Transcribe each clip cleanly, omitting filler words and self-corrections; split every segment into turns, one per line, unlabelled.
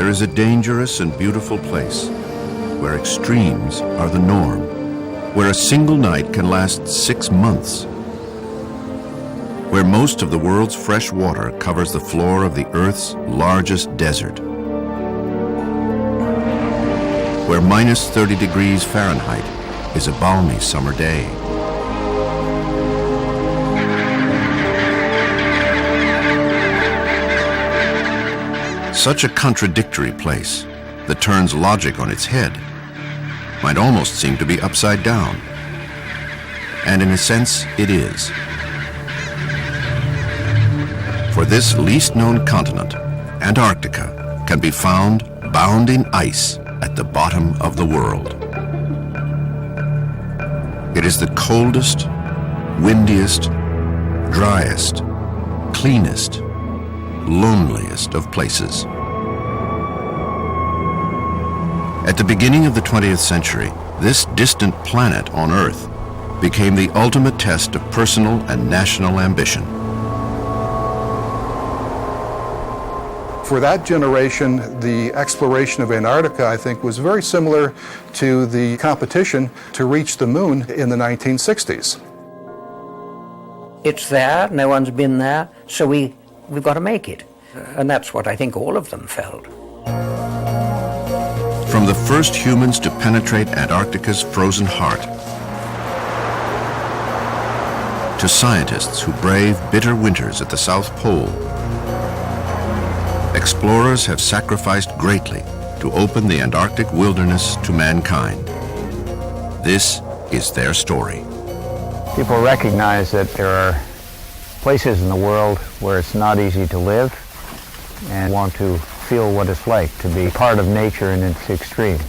there is a dangerous and beautiful place where extremes are the norm, where a single night can last 6 months, where most of the world's fresh water covers the floor of the Earth's largest desert, where minus 30 degrees Fahrenheit is a balmy summer day. Such a contradictory place that turns logic on its head might almost seem to be upside down. And in a sense, it is. For this least known continent, Antarctica, can be found bound in ice at the bottom of the world. It is the coldest, windiest, driest, cleanest, loneliest of places. At the beginning of the 20th century, this distant planet on Earth became the ultimate test of personal and national ambition.
For that generation, the exploration of Antarctica, I think, was very similar to the competition to reach the moon in the 1960s.
It's there, no one's been there, so we've got to make it. And that's what I think all of them felt.
From the first humans to penetrate Antarctica's frozen heart, to scientists who brave bitter winters at the South Pole, explorers have sacrificed greatly to open the Antarctic wilderness to mankind. This is their story.
People recognize that there are places in the world where it's not easy to live and want to feel what it's like to be part of nature in its extreme.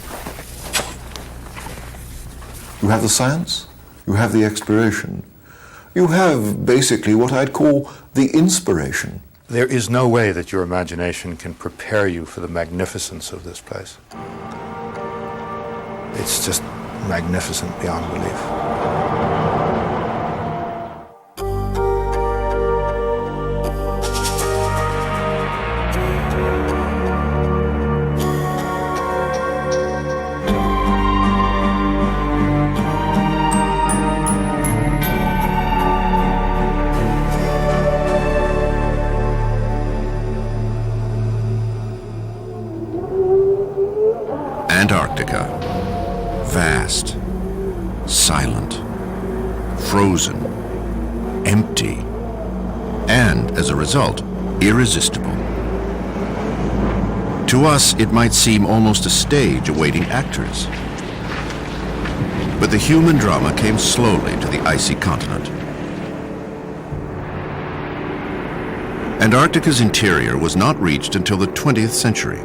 You have the science, you have the exploration, you have basically what I'd call the inspiration.
There is no way that your imagination can prepare you for the magnificence of this place. It's just magnificent beyond belief.
Antarctica, vast, silent, frozen, empty, and, as a result, irresistible. To us, it might seem almost a stage awaiting actors. But the human drama came slowly to the icy continent. Antarctica's interior was not reached until the 20th century.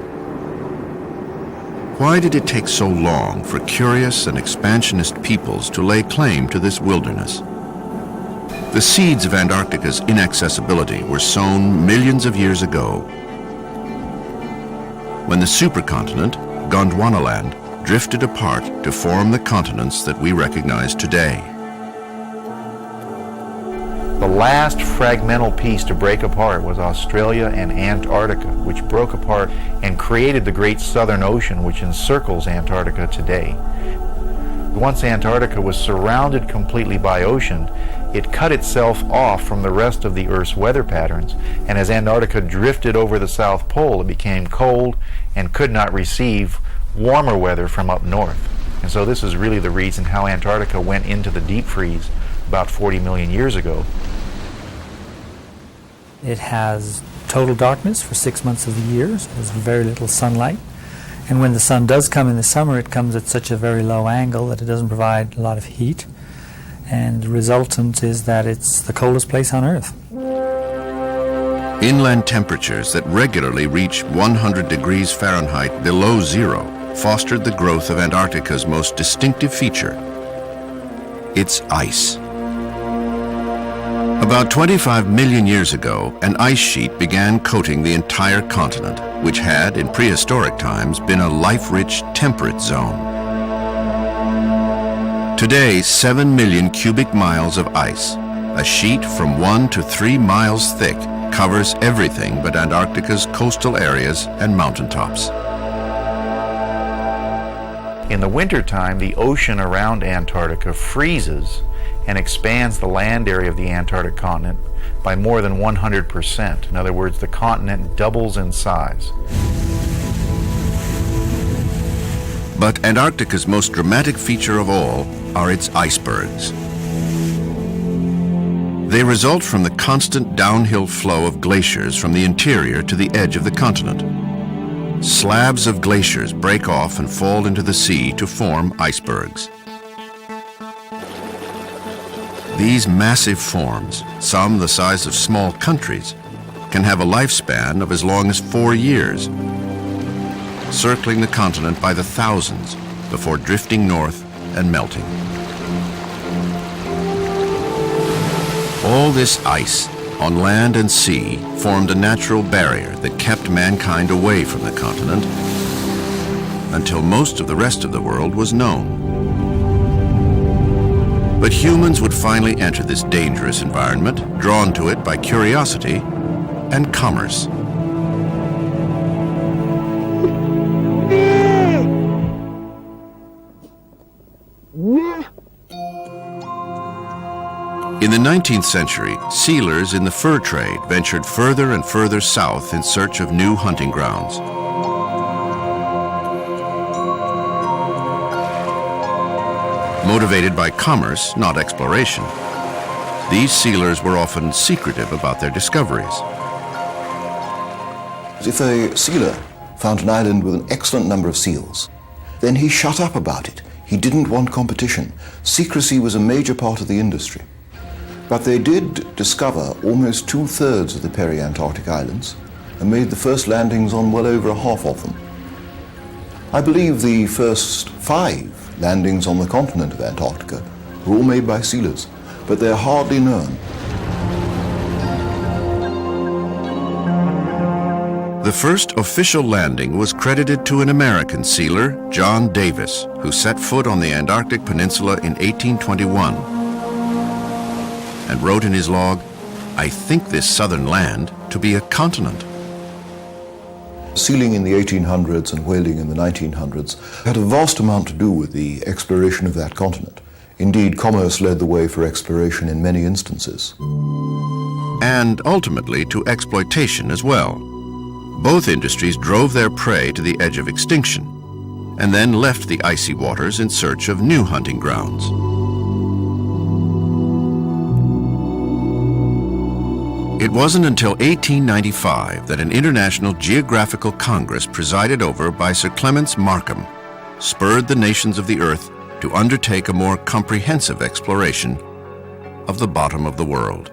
Why did it take so long for curious and expansionist peoples to lay claim to this wilderness? The seeds of Antarctica's inaccessibility were sown millions of years ago, when the supercontinent, Gondwanaland, drifted apart to form the continents that we recognize today.
The last fragmental piece to break apart was Australia and Antarctica, which broke apart and created the great Southern Ocean, which encircles Antarctica today. Once Antarctica was surrounded completely by ocean, it cut itself off from the rest of the Earth's weather patterns, and as Antarctica drifted over the South Pole, it became cold and could not receive warmer weather from up north. And so this is really the reason how Antarctica went into the deep freeze about 40 million years ago.
It has total darkness for 6 months of the year, so there's very little sunlight. And when the sun does come in the summer, it comes at such a very low angle that it doesn't provide a lot of heat. And the resultant is that it's the coldest place on Earth.
Inland temperatures that regularly reach 100 degrees Fahrenheit below zero fostered the growth of Antarctica's most distinctive feature, its ice. About 25 million years ago, an ice sheet began coating the entire continent, which had, in prehistoric times, been a life-rich temperate zone. Today, 7 million cubic miles of ice, a sheet from 1 to 3 miles thick, covers everything but Antarctica's coastal areas and mountaintops.
In the wintertime, the ocean around Antarctica freezes and expands the land area of the Antarctic continent by more than 100%. In other words, the continent doubles in size.
But Antarctica's most dramatic feature of all are its icebergs. They result from the constant downhill flow of glaciers from the interior to the edge of the continent. Slabs of glaciers break off and fall into the sea to form icebergs. These massive forms, some the size of small countries, can have a lifespan of as long as 4 years, circling the continent by the thousands before drifting north and melting. All this ice, on land and sea, formed a natural barrier that kept mankind away from the continent until most of the rest of the world was known. But humans would finally enter this dangerous environment, drawn to it by curiosity and commerce. In the 19th century, sealers in the fur trade ventured further and further south in search of new hunting grounds. Motivated by commerce, not exploration, these sealers were often secretive about their discoveries.
If a sealer found an island with an excellent number of seals, then he shut up about it. He didn't want competition. Secrecy was a major part of the industry. But they did discover almost 2/3 of the peri-Antarctic islands and made the first landings on well over half of them. I believe the first 5 landings on the continent of Antarctica were all made by sealers, but they're hardly known.
The first official landing was credited to an American sealer, John Davis, who set foot on the Antarctic Peninsula in 1821 and wrote in his log, "I think this southern land to be a continent."
Sealing in the 1800s and whaling in the 1900s had a vast amount to do with the exploration of that continent. Indeed, commerce led the way for exploration in many instances.
And ultimately to exploitation as well. Both industries drove their prey to the edge of extinction and then left the icy waters in search of new hunting grounds. It wasn't until 1895 that an International Geographical Congress presided over by Sir Clements Markham spurred the nations of the earth to undertake a more comprehensive exploration of the bottom of the world.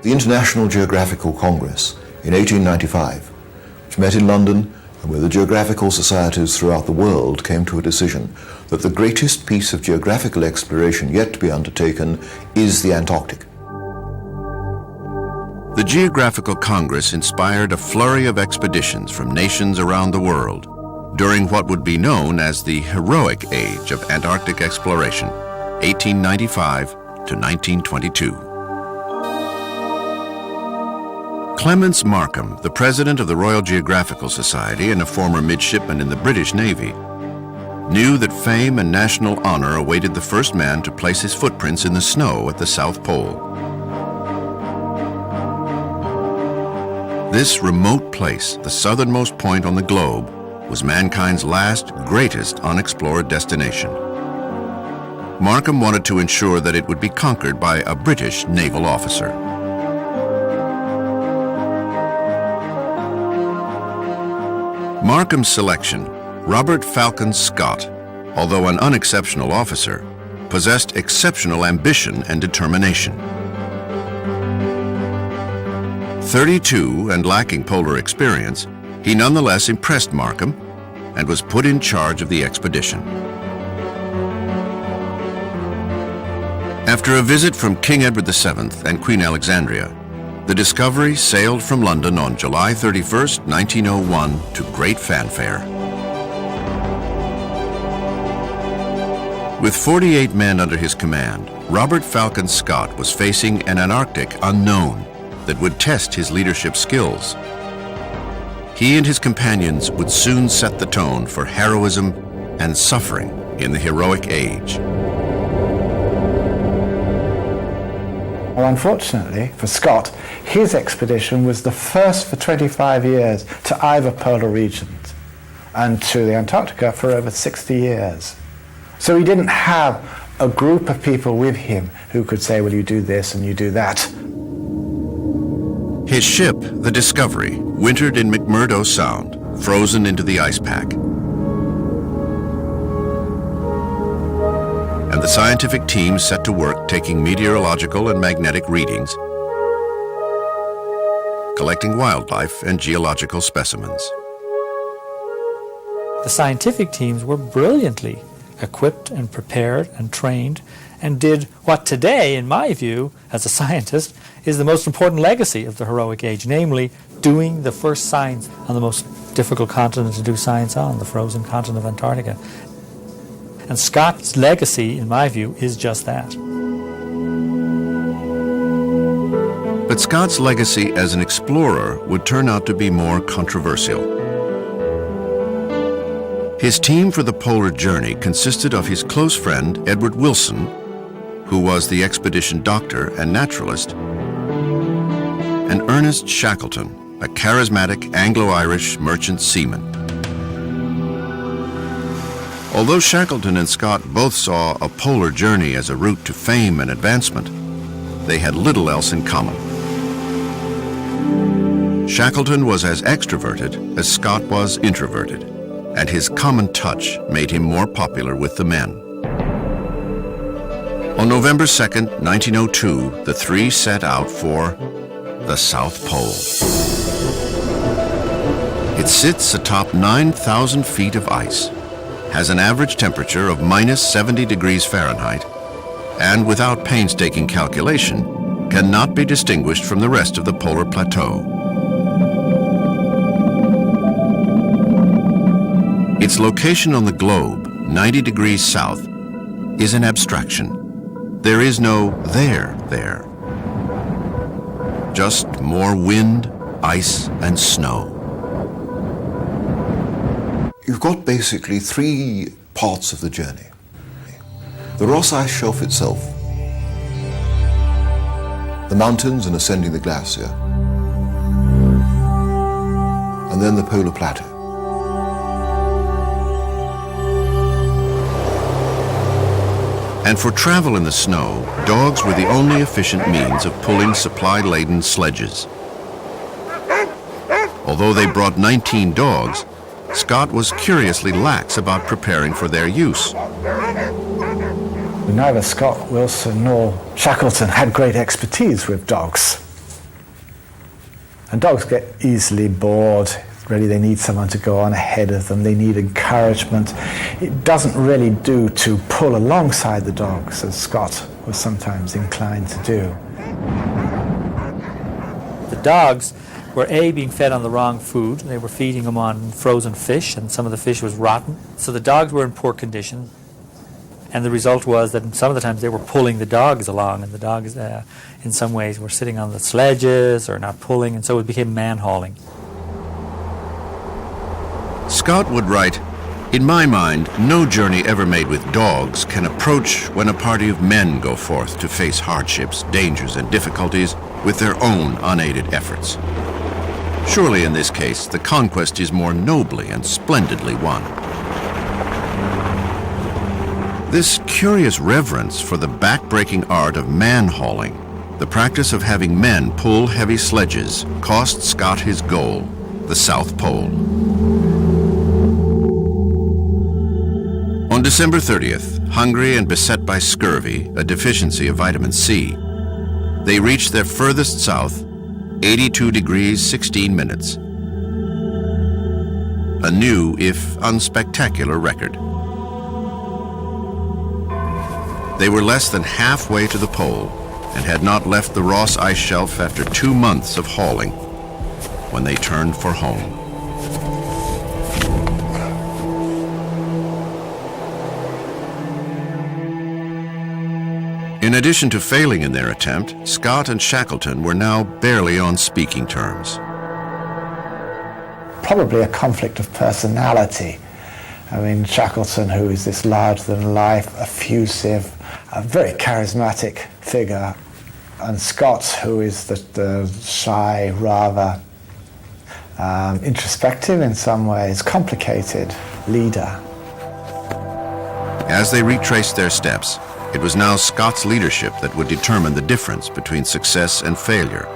The International Geographical Congress in 1895, which met in London and where the geographical societies throughout the world came to a decision that the greatest piece of geographical exploration yet to be undertaken is the Antarctic.
The Geographical Congress inspired a flurry of expeditions from nations around the world during what would be known as the heroic age of Antarctic exploration, 1895 to 1922. Clements Markham, the president of the Royal Geographical Society and a former midshipman in the British Navy, knew that fame and national honor awaited the first man to place his footprints in the snow at the South Pole. This remote place, the southernmost point on the globe, was mankind's last, greatest unexplored destination. Markham wanted to ensure that it would be conquered by a British naval officer. Markham's selection, Robert Falcon Scott, although an unexceptional officer, possessed exceptional ambition and determination. 32 and lacking polar experience, he nonetheless impressed Markham and was put in charge of the expedition. After a visit from King Edward VII and Queen Alexandria, the Discovery sailed from London on July 31st, 1901 to great fanfare. With 48 men under his command, Robert Falcon Scott was facing an Antarctic unknown, that would test his leadership skills. He and his companions would soon set the tone for heroism and suffering in the heroic age.
Well, unfortunately for Scott, his expedition was the first for 25 years to either polar regions and to the Antarctica for over 60 years. So he didn't have a group of people with him who could say, well, you do this and you do that.
His ship, the Discovery, wintered in McMurdo Sound, frozen into the ice pack. And the scientific team set to work taking meteorological and magnetic readings, collecting wildlife and geological specimens.
The scientific teams were brilliantly equipped and prepared and trained and did what today, in my view, as a scientist, is the most important legacy of the heroic age, namely doing the first science on the most difficult continent to do science on, the frozen continent of Antarctica. And Scott's legacy, in my view, is just that.
But Scott's legacy as an explorer would turn out to be more controversial. His team for the polar journey consisted of his close friend Edward Wilson, who was the expedition doctor and naturalist, and Ernest Shackleton, a charismatic Anglo-Irish merchant seaman. Although Shackleton and Scott both saw a polar journey as a route to fame and advancement, they had little else in common. Shackleton was as extroverted as Scott was introverted, and his common touch made him more popular with the men. On November 2nd, 1902, the three set out for the South Pole. It sits atop 9,000 feet of ice, has an average temperature of minus 70 degrees Fahrenheit, and without painstaking calculation, cannot be distinguished from the rest of the polar plateau. Its location on the globe, 90 degrees south, is an abstraction. There is no there. Just more wind, ice, and snow.
You've got basically three parts of the journey. The Ross Ice Shelf itself, the mountains and ascending the glacier, and then the polar plateau.
And for travel in the snow, dogs were the only efficient means of pulling supply-laden sledges. Although they brought 19 dogs, Scott was curiously lax about preparing for their use.
Neither Scott, Wilson, nor Shackleton had great expertise with dogs. And dogs get easily bored. Really, they need someone to go on ahead of them. They need encouragement. It doesn't really do to pull alongside the dogs, as Scott was sometimes inclined to do.
The dogs were being fed on the wrong food. They were feeding them on frozen fish, and some of the fish was rotten. So the dogs were in poor condition. And the result was that some of the times they were pulling the dogs along, and the dogs, in some ways, were sitting on the sledges or not pulling, and so it became man-hauling.
Scott would write, "In my mind, no journey ever made with dogs can approach when a party of men go forth to face hardships, dangers, and difficulties with their own unaided efforts. Surely in this case, the conquest is more nobly and splendidly won." This curious reverence for the back-breaking art of man-hauling, the practice of having men pull heavy sledges, cost Scott his goal, the South Pole. On December 30th, hungry and beset by scurvy, a deficiency of vitamin C, they reached their furthest south, 82 degrees 16 minutes. A new, if unspectacular, record. They were less than halfway to the pole and had not left the Ross Ice Shelf after 2 months of hauling when they turned for home. In addition to failing in their attempt, Scott and Shackleton were now barely on speaking terms.
Probably a conflict of personality. I mean, Shackleton, who is this larger-than-life, effusive, a very charismatic figure, and Scott, who is the shy, rather introspective in some ways, complicated leader.
As they retraced their steps, it was now Scott's leadership that would determine the difference between success and failure,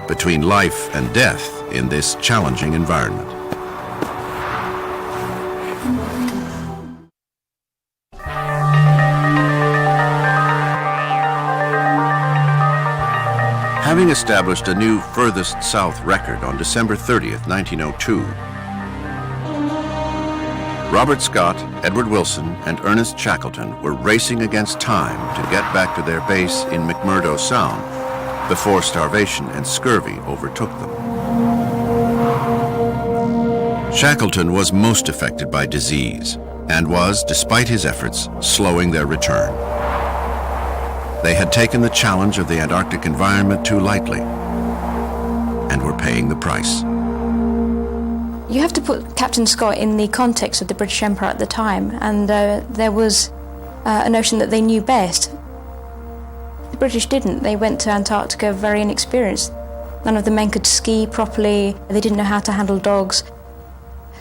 between life and death in this challenging environment. Having established a new furthest south record on December 30th, 1902, Robert Scott, Edward Wilson, and Ernest Shackleton were racing against time to get back to their base in McMurdo Sound before starvation and scurvy overtook them. Shackleton was most affected by disease and was, despite his efforts, slowing their return. They had taken the challenge of the Antarctic environment too lightly and were paying the price.
You have to put Captain Scott in the context of the British Empire at the time, and there was a notion that they knew best. The British didn't. They went to Antarctica very inexperienced. None of the men could ski properly. They didn't know how to handle dogs.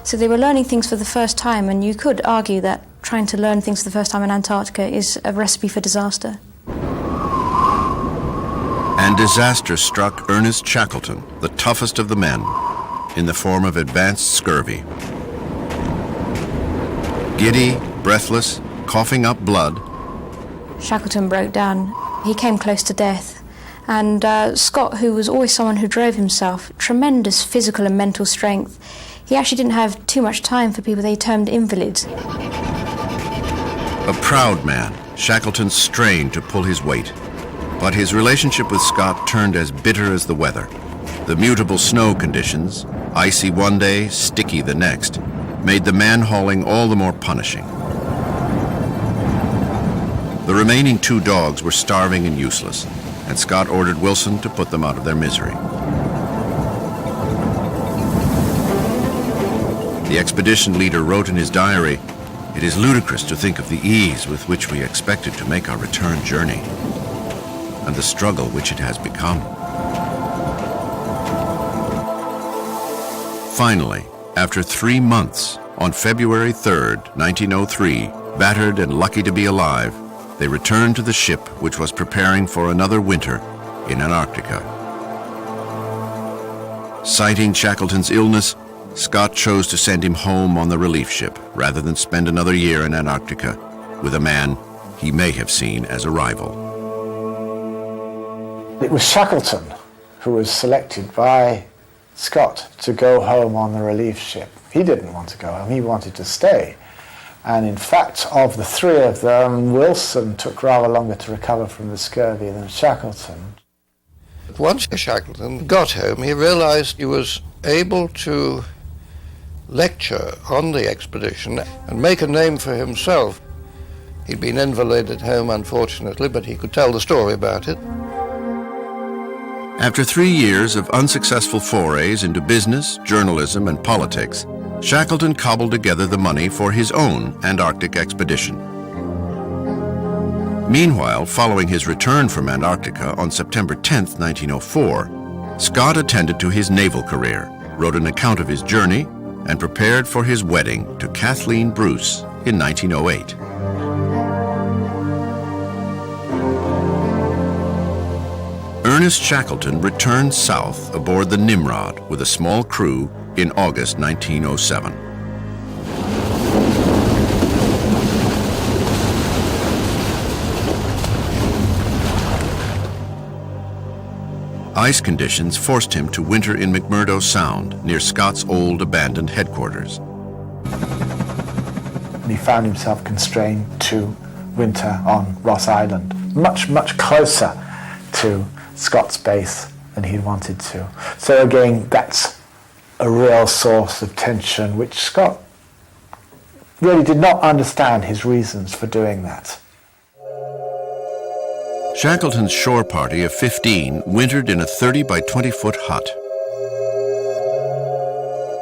So they were learning things for the first time, and you could argue that trying to learn things for the first time in Antarctica is a recipe for disaster.
And disaster struck Ernest Shackleton, the toughest of the men, in the form of advanced scurvy. Giddy, breathless, coughing up blood,
Shackleton broke down. He came close to death. And Scott, who was always someone who drove himself, tremendous physical and mental strength, he actually didn't have too much time for people they termed invalids.
A proud man, Shackleton strained to pull his weight. But his relationship with Scott turned as bitter as the weather. The mutable snow conditions, icy one day, sticky the next, made the man-hauling all the more punishing. The remaining two dogs were starving and useless, and Scott ordered Wilson to put them out of their misery. The expedition leader wrote in his diary, "It is ludicrous to think of the ease with which we expected to make our return journey, and the struggle which it has become." Finally, after 3 months, on February 3rd, 1903, battered and lucky to be alive, they returned to the ship which was preparing for another winter in Antarctica. Citing Shackleton's illness, Scott chose to send him home on the relief ship rather than spend another year in Antarctica with a man he may have seen as a rival.
It was Shackleton who was selected by Scott to go home on the relief ship. He didn't want to go home, he wanted to stay. And in fact, of the three of them, Wilson took rather longer to recover from the scurvy than Shackleton.
Once Shackleton got home, he realized he was able to lecture on the expedition and make a name for himself. He'd been invalided home, unfortunately, but he could tell the story about it.
After 3 years of unsuccessful forays into business, journalism, and politics, Shackleton cobbled together the money for his own Antarctic expedition. Meanwhile, following his return from Antarctica on September 10, 1904, Scott attended to his naval career, wrote an account of his journey, and prepared for his wedding to Kathleen Bruce in 1908. Ernest Shackleton returned south aboard the Nimrod with a small crew in August 1907. Ice conditions forced him to winter in McMurdo Sound near Scott's old abandoned headquarters.
He found himself constrained to winter on Ross Island, much, much closer to Scott's base than he wanted to. So again, that's a real source of tension, which Scott really did not understand his reasons for doing that.
Shackleton's shore party of 15 wintered in a 30 by 20-foot hut.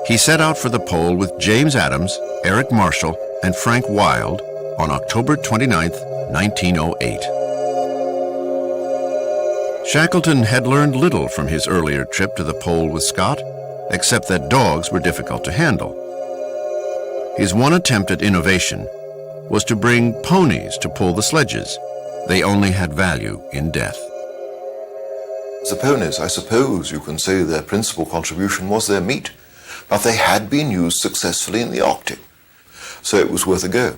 He set out for the pole with James Adams, Eric Marshall, and Frank Wild on October 29, 1908. Shackleton had learned little from his earlier trip to the pole with Scott, except that dogs were difficult to handle. His one attempt at innovation was to bring ponies to pull the sledges. They only had value in death.
The ponies, I suppose you can say their principal contribution was their meat, but they had been used successfully in the Arctic, so it was worth a go.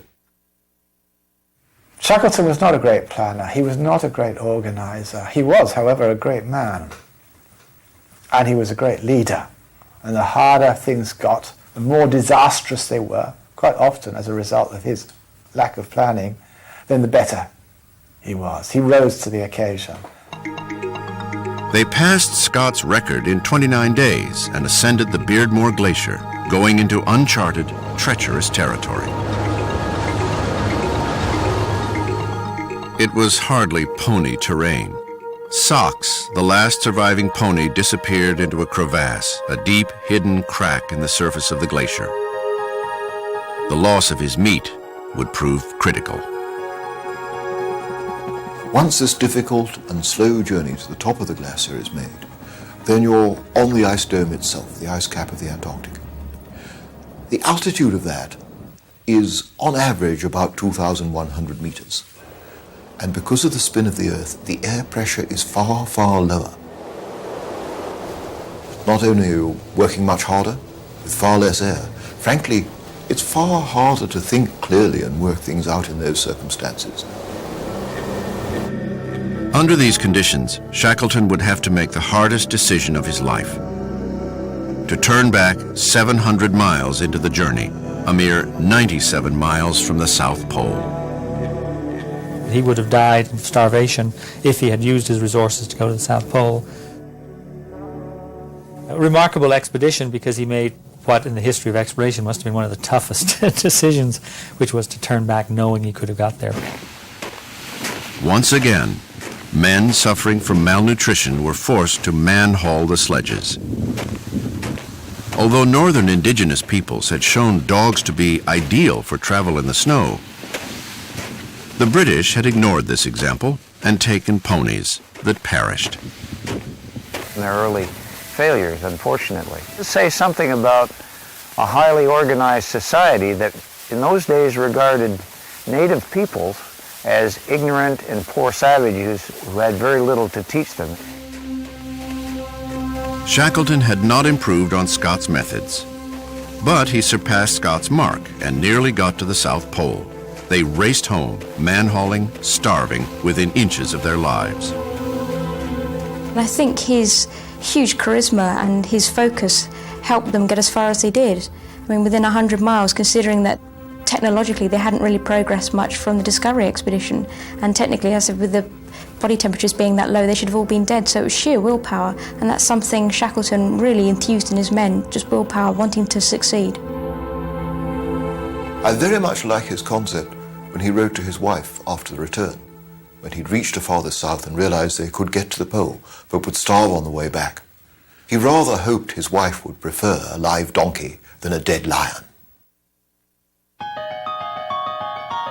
Shackleton was not a great planner. He was not a great organizer. He was, however, a great man. And he was a great leader. And the harder things got, the more disastrous they were, quite often as a result of his lack of planning, then the better he was. He rose to the occasion.
They passed Scott's record in 29 days and ascended the Beardmore Glacier, going into uncharted, treacherous territory. It was hardly pony terrain. Socks, the last surviving pony, disappeared into a crevasse, a deep, hidden crack in the surface of the glacier. The loss of his meat would prove critical.
Once this difficult and slow journey to the top of the glacier is made, then you're on the ice dome itself, the ice cap of the Antarctic. The altitude of that is, on average, about 2,100 meters. And because of the spin of the Earth, the air pressure is far, far lower. Not only are you working much harder, with far less air, frankly, it's far harder to think clearly and work things out in those circumstances.
Under these conditions, Shackleton would have to make the hardest decision of his life. To turn back 700 miles into the journey, a mere 97 miles from the South Pole.
He would have died of starvation if he had used his resources to go to the South Pole. A remarkable expedition because he made what in the history of exploration must have been one of the toughest decisions, which was to turn back knowing he could have got there.
Once again, men suffering from malnutrition were forced to man-haul the sledges. Although northern indigenous peoples had shown dogs to be ideal for travel in the snow, the British had ignored this example and taken ponies that perished.
Their early failures, unfortunately. To say something about a highly organized society that in those days regarded native peoples as ignorant and poor savages who had very little to teach them.
Shackleton had not improved on Scott's methods, but he surpassed Scott's mark and nearly got to the South Pole. They raced home, man-hauling, starving, within inches of their lives.
And I think his huge charisma and his focus helped them get as far as they did. I mean, within 100 miles, considering that technologically they hadn't really progressed much from the Discovery expedition. And technically, as I said, with the body temperatures being that low, they should have all been dead. So it was sheer willpower. And that's something Shackleton really enthused in his men, just willpower, wanting to succeed.
I very much like his concept when he wrote to his wife after the return, when he'd reached the farthest south and realized they could get to the pole, but would starve on the way back. He rather hoped his wife would prefer a live donkey than a dead lion.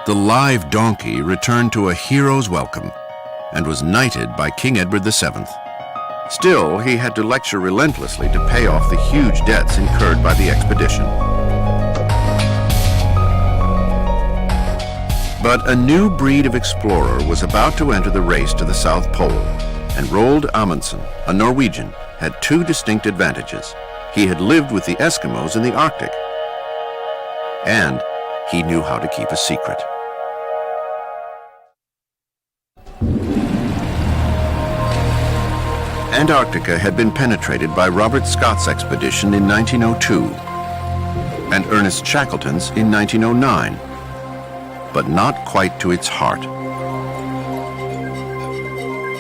The live donkey returned to a hero's welcome and was knighted by King Edward VII. Still, he had to lecture relentlessly to pay off the huge debts incurred by the expedition. But a new breed of explorer was about to enter the race to the South Pole, and Roald Amundsen, a Norwegian, had two distinct advantages. He had lived with the Eskimos in the Arctic, and he knew how to keep a secret. Antarctica had been penetrated by Robert Scott's expedition in 1902 and Ernest Shackleton's in 1909. But not quite to its heart.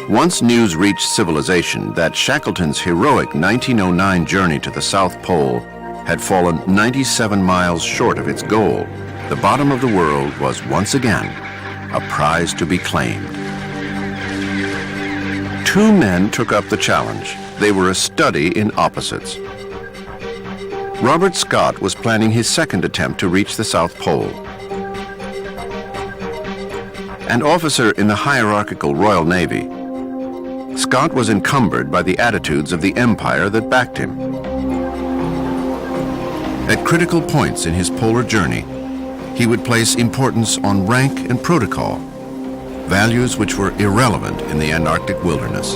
Once news reached civilization that Shackleton's heroic 1909 journey to the South Pole had fallen 97 miles short of its goal, the bottom of the world was once again a prize to be claimed. Two men took up the challenge. They were a study in opposites. Robert Scott was planning his second attempt to reach the South Pole. An officer in the hierarchical Royal Navy, Scott was encumbered by the attitudes of the empire that backed him. At critical points in his polar journey, he would place importance on rank and protocol, values which were irrelevant in the Antarctic wilderness.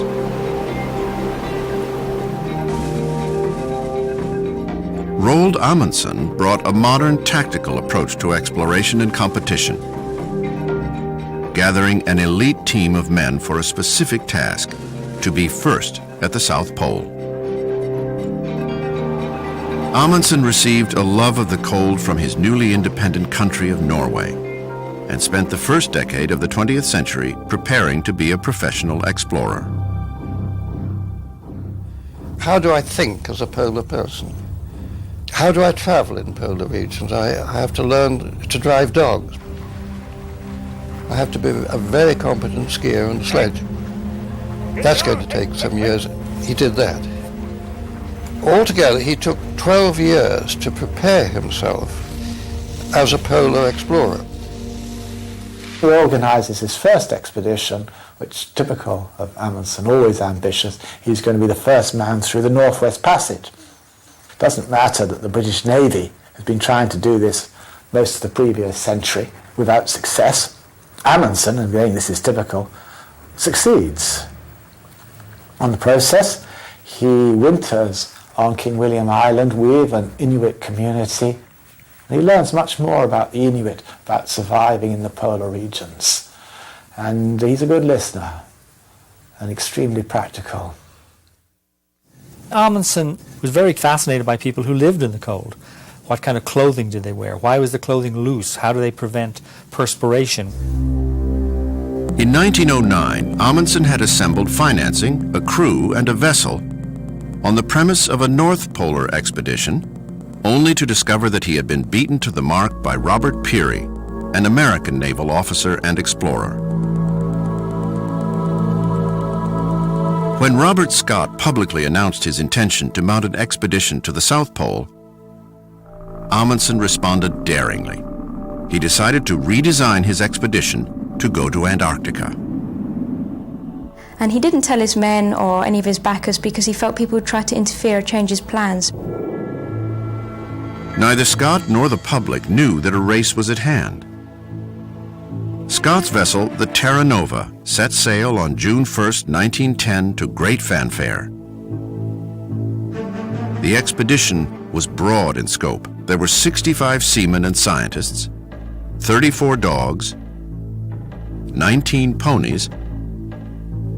Roald Amundsen brought a modern tactical approach to exploration and competition, gathering an elite team of men for a specific task, to be first at the South Pole. Amundsen received a love of the cold from his newly independent country of Norway and spent the first decade of the 20th century preparing to be a professional explorer.
How do I think as a polar person? How do I travel in polar regions? I have to learn to drive dogs. I have to be a very competent skier on the sledge. That's going to take some years. He did that. Altogether, he took 12 years to prepare himself as a polar explorer.
He organises his first expedition, which is typical of Amundsen, always ambitious. He's going to be the first man through the Northwest Passage. It doesn't matter that the British Navy has been trying to do this most of the previous century without success. Amundsen, and again this is typical, succeeds. On the process, he winters on King William Island with an Inuit community. And he learns much more about the Inuit, about surviving in the polar regions. And he's a good listener and extremely practical.
Amundsen was very fascinated by people who lived in the cold. What kind of clothing did they wear? Why was the clothing loose? How do they prevent perspiration?
In 1909, Amundsen had assembled financing, a crew, and a vessel on the premise of a North Polar expedition, only to discover that he had been beaten to the mark by Robert Peary, an American naval officer and explorer. When Robert Scott publicly announced his intention to mount an expedition to the South Pole, Amundsen responded daringly. He decided to redesign his expedition to go to Antarctica.
And he didn't tell his men or any of his backers because he felt people would try to interfere or change his plans.
Neither Scott nor the public knew that a race was at hand. Scott's vessel, the Terra Nova, set sail on June 1st, 1910 to great fanfare. The expedition was broad in scope. There were 65 seamen and scientists, 34 dogs, 19 ponies,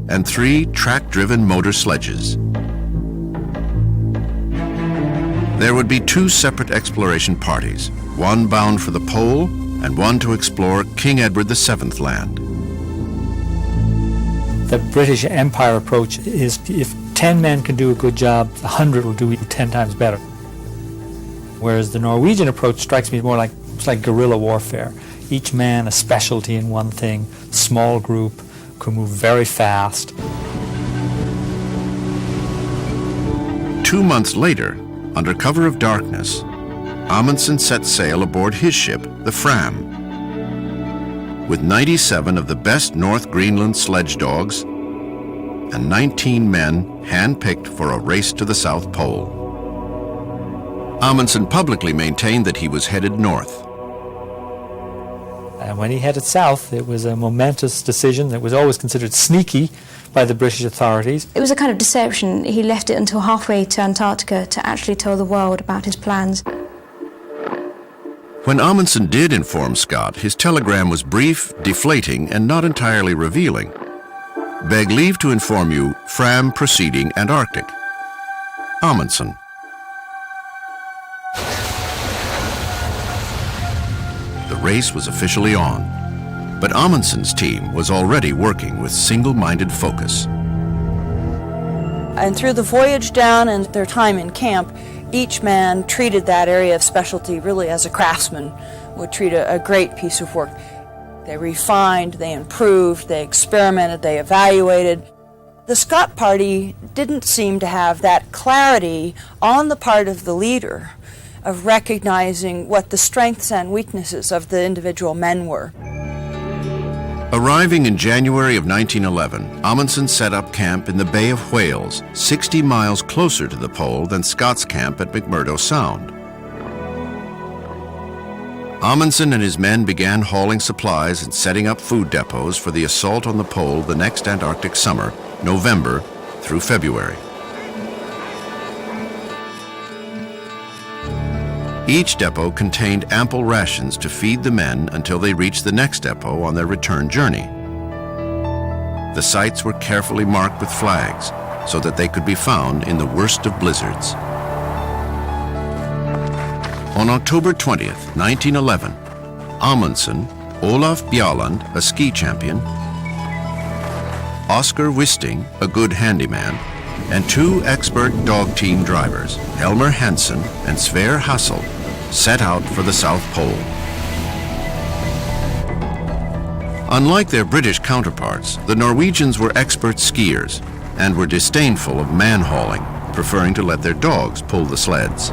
and 3 track-driven motor sledges. There would be 2 separate exploration parties, one bound for the pole and one to explore King Edward VII land.
The British Empire approach is if 10 men can do a good job, 100 will do it 10 times better. Whereas the Norwegian approach strikes me more like, it's like guerrilla warfare. Each man a specialty in one thing, small group, can move very fast.
2 months later, under cover of darkness, Amundsen set sail aboard his ship, the Fram, with 97 of the best North Greenland sledge dogs and 19 men hand-picked for a race to the South Pole. Amundsen publicly maintained that he was headed north.
And when he headed south, it was a momentous decision that was always considered sneaky by the British authorities.
It was a kind of deception. He left it until halfway to Antarctica to actually tell the world about his plans.
When Amundsen did inform Scott, his telegram was brief, deflating, and not entirely revealing. Beg leave to inform you, Fram proceeding Antarctic. Amundsen. The race was officially on, but Amundsen's team was already working with single-minded focus.
And through the voyage down and their time in camp, each man treated that area of specialty really as a craftsman would treat a great piece of work. They refined, they improved, they experimented, they evaluated. The Scott Party didn't seem to have that clarity on the part of the leader of recognizing what the strengths and weaknesses of the individual men were.
Arriving in January of 1911, Amundsen set up camp in the Bay of Whales, 60 miles closer to the pole than Scott's camp at McMurdo Sound. Amundsen and his men began hauling supplies and setting up food depots for the assault on the pole the next Antarctic summer, November through February. Each depot contained ample rations to feed the men until they reached the next depot on their return journey. The sites were carefully marked with flags so that they could be found in the worst of blizzards. On October 20th, 1911, Amundsen, Olaf Bjaaland, a ski champion, Oscar Wisting, a good handyman, and two expert dog team drivers, Helmer Hansen and Sverre Hassel, set out for the South Pole. Unlike their British counterparts, the Norwegians were expert skiers and were disdainful of man-hauling, preferring to let their dogs pull the sleds.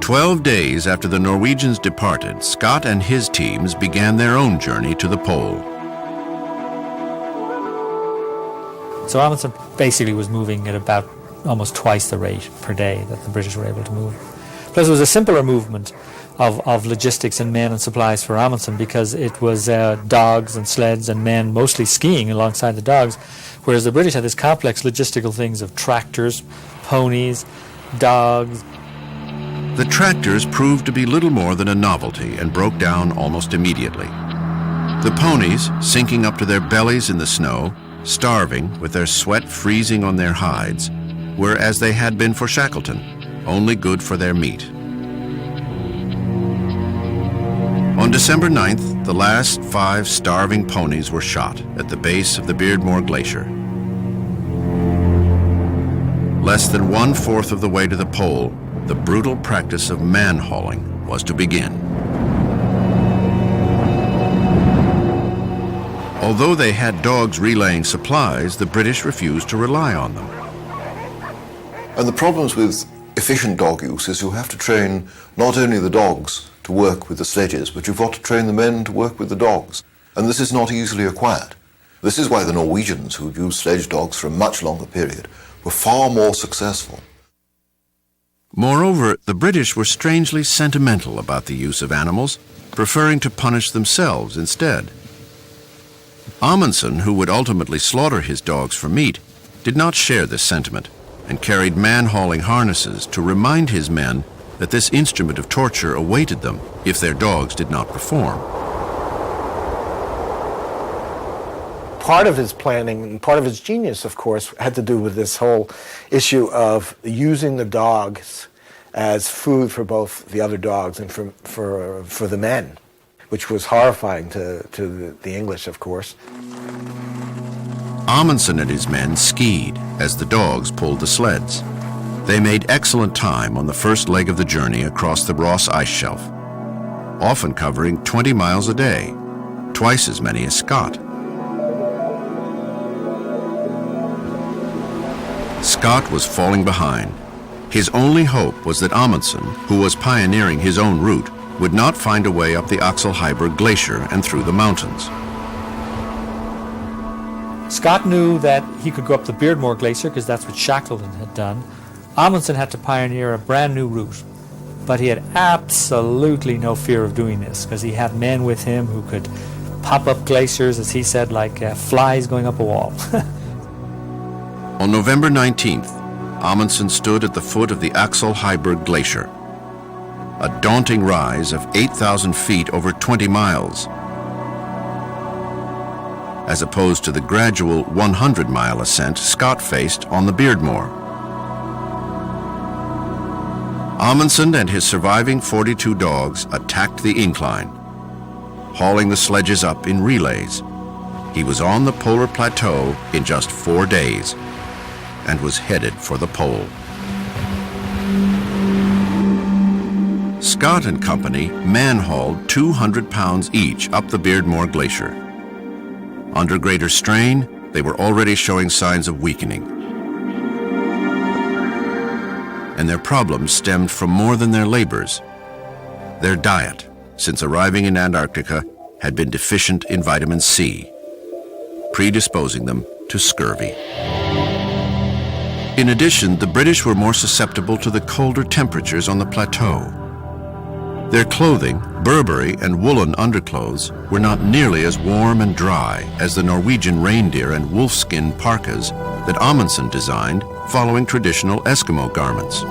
12 days after the Norwegians departed, Scott and his teams began their own journey to the pole.
So Amundsen basically was moving at about almost twice the rate per day that the British were able to move. Plus it was a simpler movement of logistics and men and supplies for Amundsen because it was dogs and sleds and men mostly skiing alongside the dogs, whereas the British had this complex logistical things of tractors, ponies, dogs.
The tractors proved to be little more than a novelty and broke down almost immediately. The ponies, sinking up to their bellies in the snow, starving with their sweat freezing on their hides, were as they had been for Shackleton, only good for their meat. On December 9th, the last 5 starving ponies were shot at the base of the Beardmore Glacier. Less than 1/4 of the way to the pole, the brutal practice of man-hauling was to begin. Although they had dogs relaying supplies, the British refused to rely on them.
And the problems with efficient dog use is you have to train not only the dogs to work with the sledges, but you've got to train the men to work with the dogs. And this is not easily acquired. This is why the Norwegians, who'd used sledge dogs for a much longer period, were far more successful.
Moreover, the British were strangely sentimental about the use of animals, preferring to punish themselves instead. Amundsen, who would ultimately slaughter his dogs for meat, did not share this sentiment and carried man-hauling harnesses to remind his men that this instrument of torture awaited them if their dogs did not perform.
Part of his planning and part of his genius, of course, had to do with this whole issue of using the dogs as food for both the other dogs and for the men, which was horrifying to the English, of course.
Amundsen and his men skied as the dogs pulled the sleds. They made excellent time on the first leg of the journey across the Ross ice shelf, often covering 20 miles a day, twice as many as Scott. Scott was falling behind. His only hope was that Amundsen, who was pioneering his own route, would not find a way up the Axel-Heiberg Glacier and through the mountains.
Scott knew that he could go up the Beardmore Glacier because that's what Shackleton had done. Amundsen had to pioneer a brand new route, but he had absolutely no fear of doing this because he had men with him who could pop up glaciers, as he said, like flies going up a wall.
On November 19th, Amundsen stood at the foot of the Axel-Heiberg Glacier, a daunting rise of 8,000 feet over 20 miles, as opposed to the gradual 100-mile ascent Scott faced on the Beardmore. Amundsen and his surviving 42 dogs attacked the incline, hauling the sledges up in relays. He was on the polar plateau in just 4 days and was headed for the pole. Scott and company man-hauled 200 pounds each up the Beardmore Glacier. Under greater strain, they were already showing signs of weakening. And their problems stemmed from more than their labors. Their diet, since arriving in Antarctica, had been deficient in vitamin C, predisposing them to scurvy. In addition, the British were more susceptible to the colder temperatures on the plateau. Their clothing, Burberry and woolen underclothes, were not nearly as warm and dry as the Norwegian reindeer and wolfskin parkas that Amundsen designed, following traditional Eskimo garments.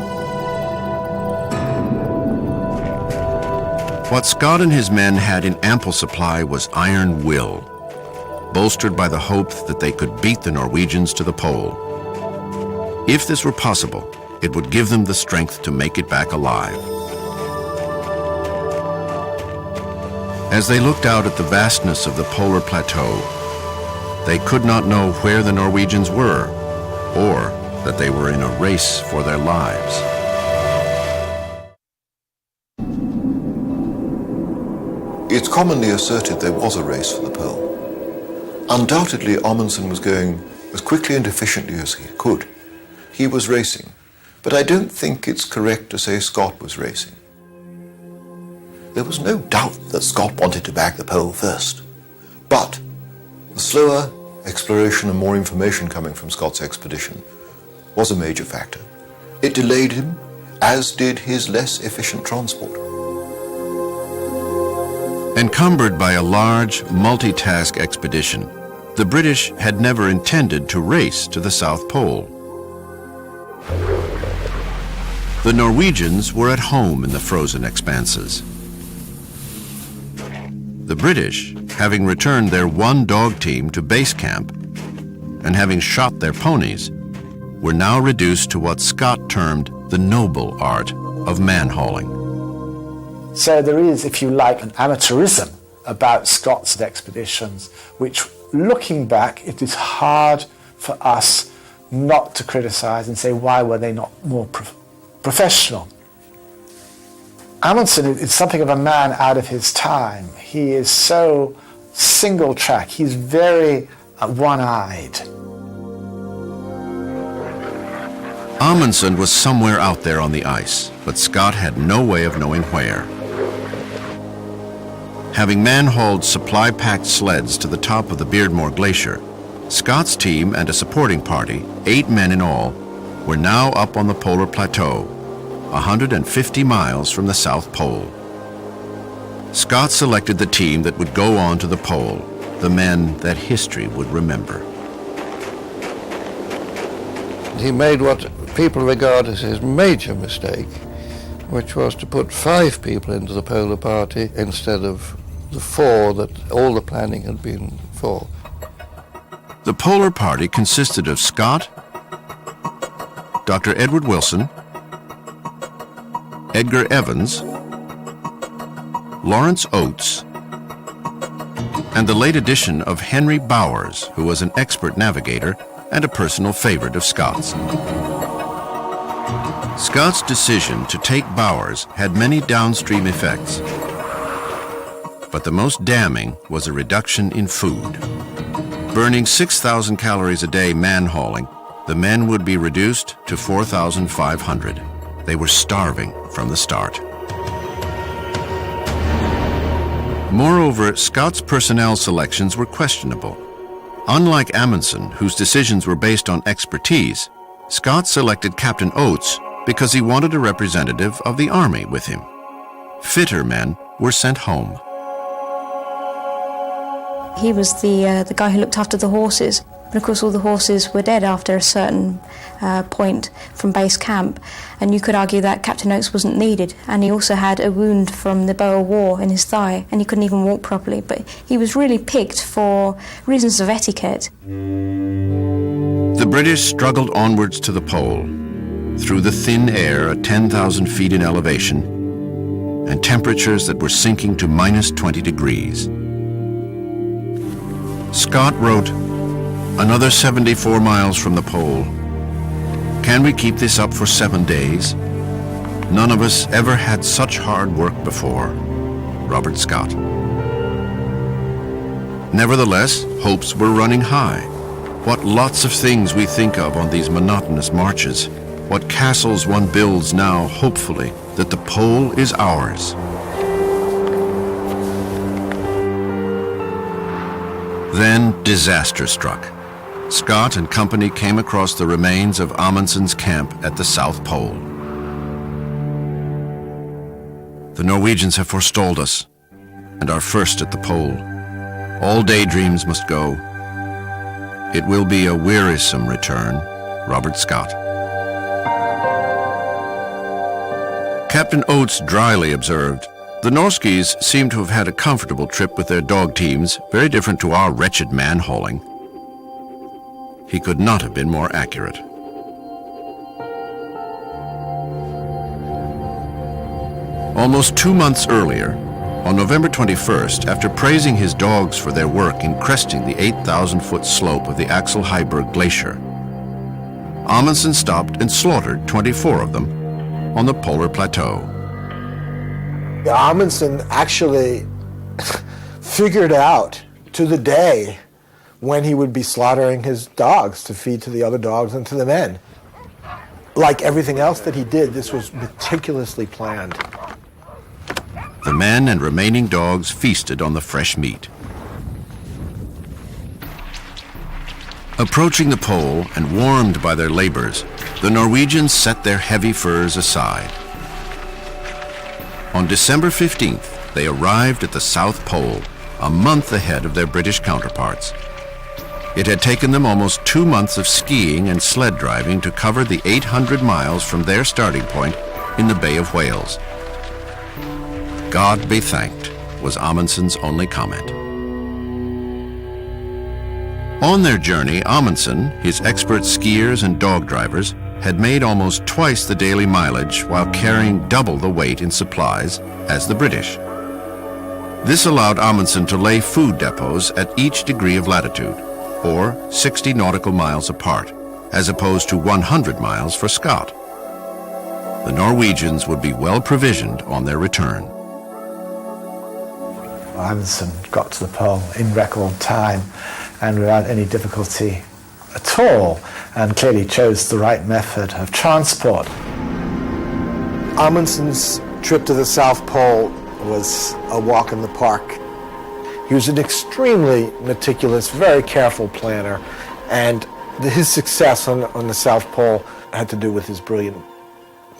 What Scott and his men had in ample supply was iron will, bolstered by the hope that they could beat the Norwegians to the pole. If this were possible, it would give them the strength to make it back alive. As they looked out at the vastness of the polar plateau, they could not know where the Norwegians were, or that they were in a race for their lives.
It's commonly asserted there was a race for the pole. Undoubtedly, Amundsen was going as quickly and efficiently as he could. He was racing, but I don't think it's correct to say Scott was racing. There was no doubt that Scott wanted to bag the pole first, but the slower exploration and more information coming from Scott's expedition was a major factor. It delayed him, as did his less efficient transport.
Encumbered by a large, multitask expedition, the British had never intended to race to the South Pole. The Norwegians were at home in the frozen expanses. The British, having returned their one dog team to base camp and having shot their ponies, were now reduced to what Scott termed the noble art of man-hauling.
So there is, if you like, an amateurism about Scott's expeditions, which, looking back, it is hard for us not to criticize and say, why were they not more professional? Amundsen is something of a man out of his time. He is so single track. He's very one-eyed.
Amundsen was somewhere out there on the ice, but Scott had no way of knowing where. Having man-hauled supply-packed sleds to the top of the Beardmore Glacier, Scott's team and a supporting party, 8 men in all, were now up on the polar plateau, 150 miles from the South Pole. Scott selected the team that would go on to the pole, the men that history would remember.
He made what people regard as his major mistake, which was to put 5 people into the polar party instead of the 4 that all the planning had been for.
The polar party consisted of Scott, Dr. Edward Wilson, Edgar Evans, Lawrence Oates, and the late addition of Henry Bowers, who was an expert navigator and a personal favorite of Scott's. Scott's decision to take Bowers had many downstream effects, but the most damning was a reduction in food. Burning 6,000 calories a day man-hauling, the men would be reduced to 4,500. They were starving from the start. Moreover, Scott's personnel selections were questionable. Unlike Amundsen, whose decisions were based on expertise, Scott selected Captain Oates because he wanted a representative of the Army with him. Fitter men were sent home.
He was the guy who looked after the horses. But of course all the horses were dead after a certain point from base camp, and you could argue that Captain Oates wasn't needed, and he also had a wound from the Boer War in his thigh, and he couldn't even walk properly, but he was really picked for reasons of etiquette.
The British struggled onwards to the pole, through the thin air at 10,000 feet in elevation, and temperatures that were sinking to minus 20 degrees. Scott wrote, "Another 74 miles from the pole. Can we keep this up for 7 days? None of us ever had such hard work before." Robert Scott. Nevertheless, hopes were running high. What lots of things we think of on these monotonous marches. What castles one builds now, hopefully, that the pole is ours. Then disaster struck. Scott and company came across the remains of Amundsen's camp at the South Pole. The Norwegians have forestalled us and are first at the pole. All daydreams must go. It will be a wearisome return. Robert Scott. Captain Oates dryly observed, "The Norskies seem to have had a comfortable trip with their dog teams, very different to our wretched man-hauling." He could not have been more accurate. Almost 2 months earlier, on November 21st, after praising his dogs for their work in cresting the 8,000-foot slope of the Axel Heiberg Glacier, Amundsen stopped and slaughtered 24 of them on the polar plateau.
Amundsen actually figured out to the day when he would be slaughtering his dogs to feed to the other dogs and to the men. Like everything else that he did, this was meticulously planned.
The men and remaining dogs feasted on the fresh meat. Approaching the pole and warmed by their labors, the Norwegians set their heavy furs aside. On December 15th, they arrived at the South Pole, a month ahead of their British counterparts. It had taken them almost 2 months of skiing and sled driving to cover the 800 miles from their starting point in the Bay of Whales. "God be thanked," was Amundsen's only comment. On their journey, Amundsen, his expert skiers and dog drivers, had made almost twice the daily mileage while carrying double the weight in supplies as the British. This allowed Amundsen to lay food depots at each degree of latitude, or 60 nautical miles apart, as opposed to 100 miles for Scott. The Norwegians would be well provisioned on their return.
Amundsen got to the pole in record time and without any difficulty at all, and clearly chose the right method of transport.
Amundsen's trip to the South Pole was a walk in the park. He was an extremely meticulous, very careful planner, and his success on the South Pole had to do with his brilliant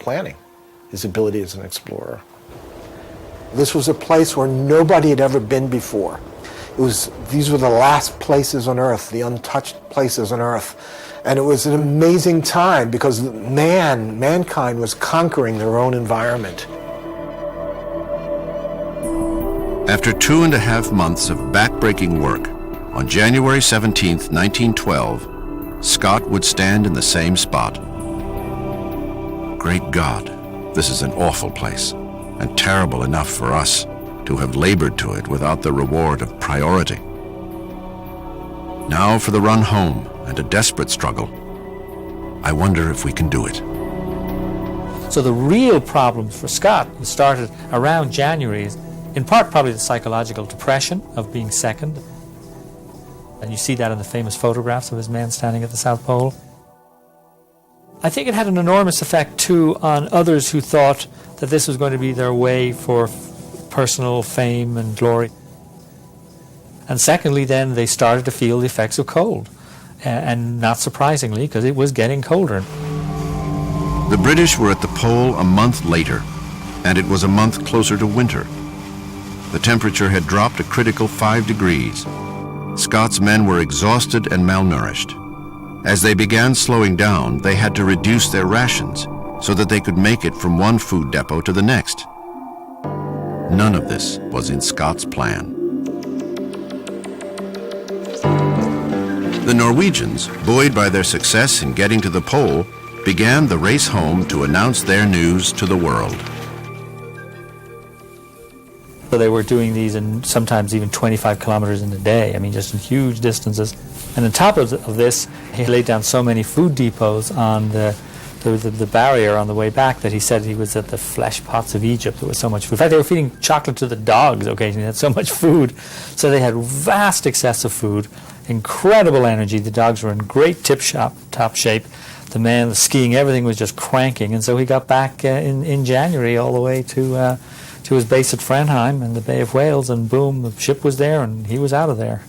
planning, his ability as an explorer. This was a place where nobody had ever been before. These were the last places on Earth, the untouched places on Earth. And it was an amazing time because mankind was conquering their own environment.
After 2.5 months of backbreaking work, on January 17, 1912, Scott would stand in the same spot. Great God, this is an awful place, and terrible enough for us to have labored to it without the reward of priority. Now for the run home and a desperate struggle. I wonder if we can do it.
So the real problems for Scott started around January, in part probably the psychological depression of being second. And you see that in the famous photographs of his men standing at the South Pole. I think it had an enormous effect too on others who thought that this was going to be their way for personal fame and glory. And secondly, then they started to feel the effects of cold. And not surprisingly, because it was getting colder.
The British were at the pole a month later, and it was a month closer to winter. The temperature had dropped a critical 5 degrees. Scott's men were exhausted and malnourished. As they began slowing down, they had to reduce their rations so that they could make it from one food depot to the next. None of this was in Scott's plan. The Norwegians, buoyed by their success in getting to the pole, began the race home to announce their news to the world.
So they were doing these in sometimes even 25 kilometers in a day, I mean just in huge distances. And on top of this, he laid down so many food depots on the the barrier on the way back that he said he was at the flesh pots of Egypt. There was so much food. In fact, they were feeding chocolate to the dogs occasionally. They had so much food. So they had vast excess of food, incredible energy. The dogs were in great top shape. The man, the skiing, everything was just cranking. And so he got back in January all the way to his base at Frenheim in the Bay of Whales, and boom, the ship was there and he was out of there.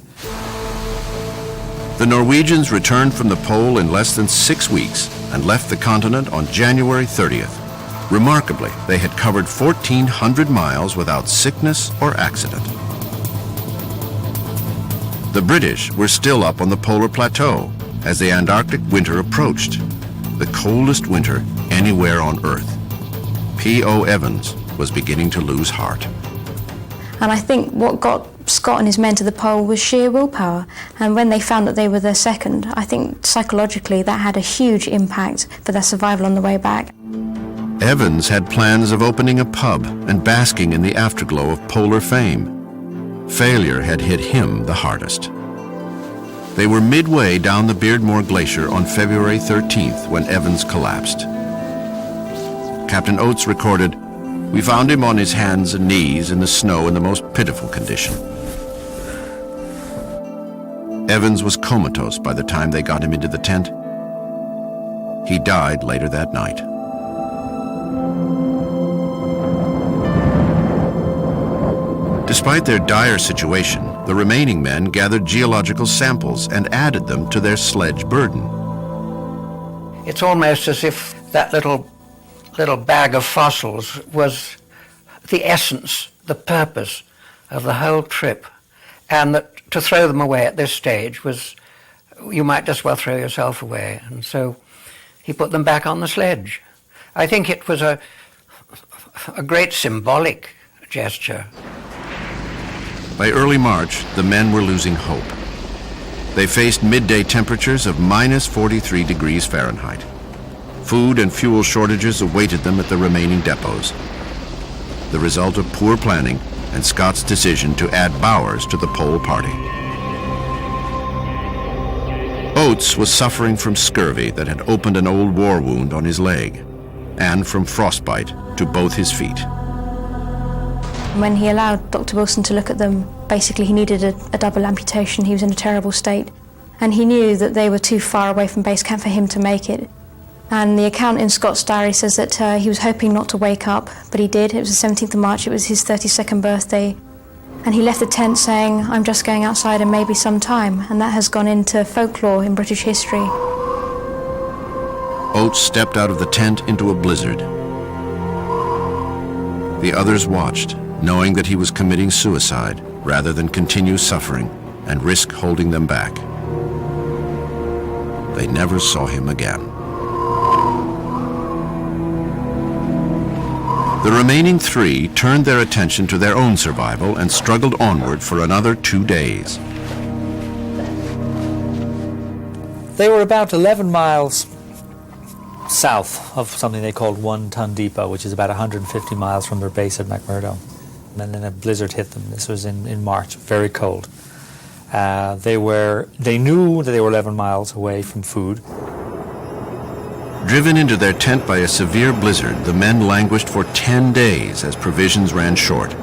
The Norwegians returned from the pole in less than 6 weeks and left the continent on January 30th. Remarkably, they had covered 1,400 miles without sickness or accident. The British were still up on the polar plateau as the Antarctic winter approached, the coldest winter anywhere on Earth. P.O. Evans was beginning to lose heart.
And I think what got Scott and his men to the pole was sheer willpower. And when they found that they were there second, I think psychologically that had a huge impact for their survival on the way back.
Evans had plans of opening a pub and basking in the afterglow of polar fame. Failure had hit him the hardest. They were midway down the Beardmore Glacier on February 13th when Evans collapsed. Captain Oates recorded, "We found him on his hands and knees in the snow in the most pitiful condition." Evans was comatose by the time they got him into the tent. He died later that night. Despite their dire situation, the remaining men gathered geological samples and added them to their sledge burden.
It's almost as if that little bag of fossils was the essence, the purpose of the whole trip, and that to throw them away at this stage was, you might just well throw yourself away. And so he put them back on the sledge. I think it was a great symbolic gesture.
By early March, the men were losing hope. They faced midday temperatures of minus 43 degrees Fahrenheit. Food and fuel shortages awaited them at the remaining depots, the result of poor planning and Scott's decision to add Bowers to the pole party. Oates was suffering from scurvy that had opened an old war wound on his leg, and from frostbite to both his feet.
When he allowed Dr. Wilson to look at them, basically he needed a double amputation. He was in a terrible state, and he knew that they were too far away from base camp for him to make it. And the account in Scott's diary says that he was hoping not to wake up, but he did. It was the 17th of March, it was his 32nd birthday. And he left the tent saying, "I'm just going outside and maybe some time." And that has gone into folklore in British history.
Oates stepped out of the tent into a blizzard. The others watched, knowing that he was committing suicide rather than continue suffering and risk holding them back. They never saw him again. The remaining three turned their attention to their own survival and struggled onward for another 2 days.
They were about 11 miles south of something they called One Ton Depot, which is about 150 miles from their base at McMurdo. And then a blizzard hit them. This was in March, very cold. They knew that they were 11 miles away from food.
Driven into their tent by a severe blizzard, the men languished for 10 days as provisions ran short.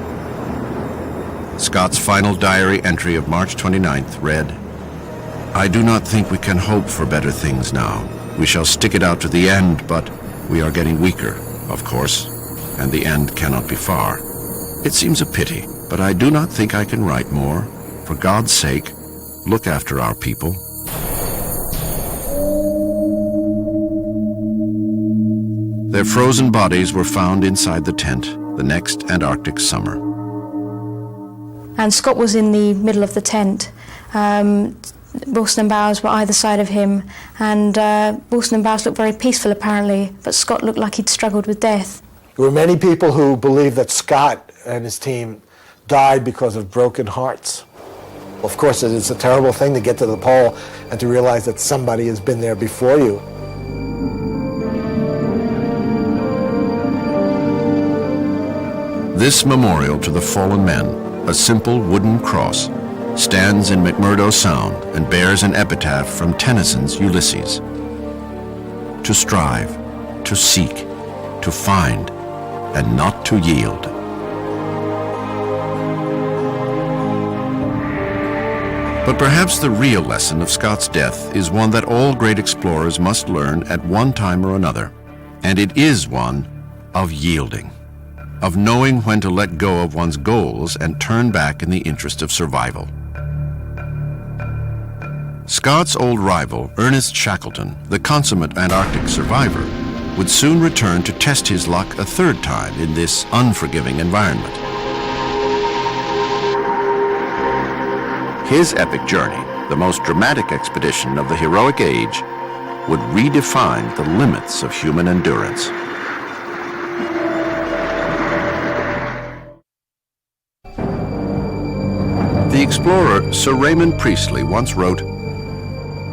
Scott's final diary entry of March 29th read, "I do not think we can hope for better things now. We shall stick it out to the end, but we are getting weaker, of course, and the end cannot be far. It seems a pity, but I do not think I can write more. For God's sake, look after our people." Their frozen bodies were found inside the tent the next Antarctic summer.
And Scott was in the middle of the tent. Wilson and Bowers were either side of him, and Wilson and Bowers looked very peaceful apparently, but Scott looked like he'd struggled with death.
There were many people who believed that Scott and his team died because of broken hearts. Of course, it's a terrible thing to get to the pole and to realize that somebody has been there before you.
This memorial to the fallen men, a simple wooden cross, stands in McMurdo Sound and bears an epitaph from Tennyson's Ulysses. To strive, to seek, to find, and not to yield. But perhaps the real lesson of Scott's death is one that all great explorers must learn at one time or another, and it is one of yielding, of knowing when to let go of one's goals and turn back in the interest of survival. Scott's old rival, Ernest Shackleton, the consummate Antarctic survivor, would soon return to test his luck a third time in this unforgiving environment. His epic journey, the most dramatic expedition of the heroic age, would redefine the limits of human endurance. The explorer Sir Raymond Priestley once wrote,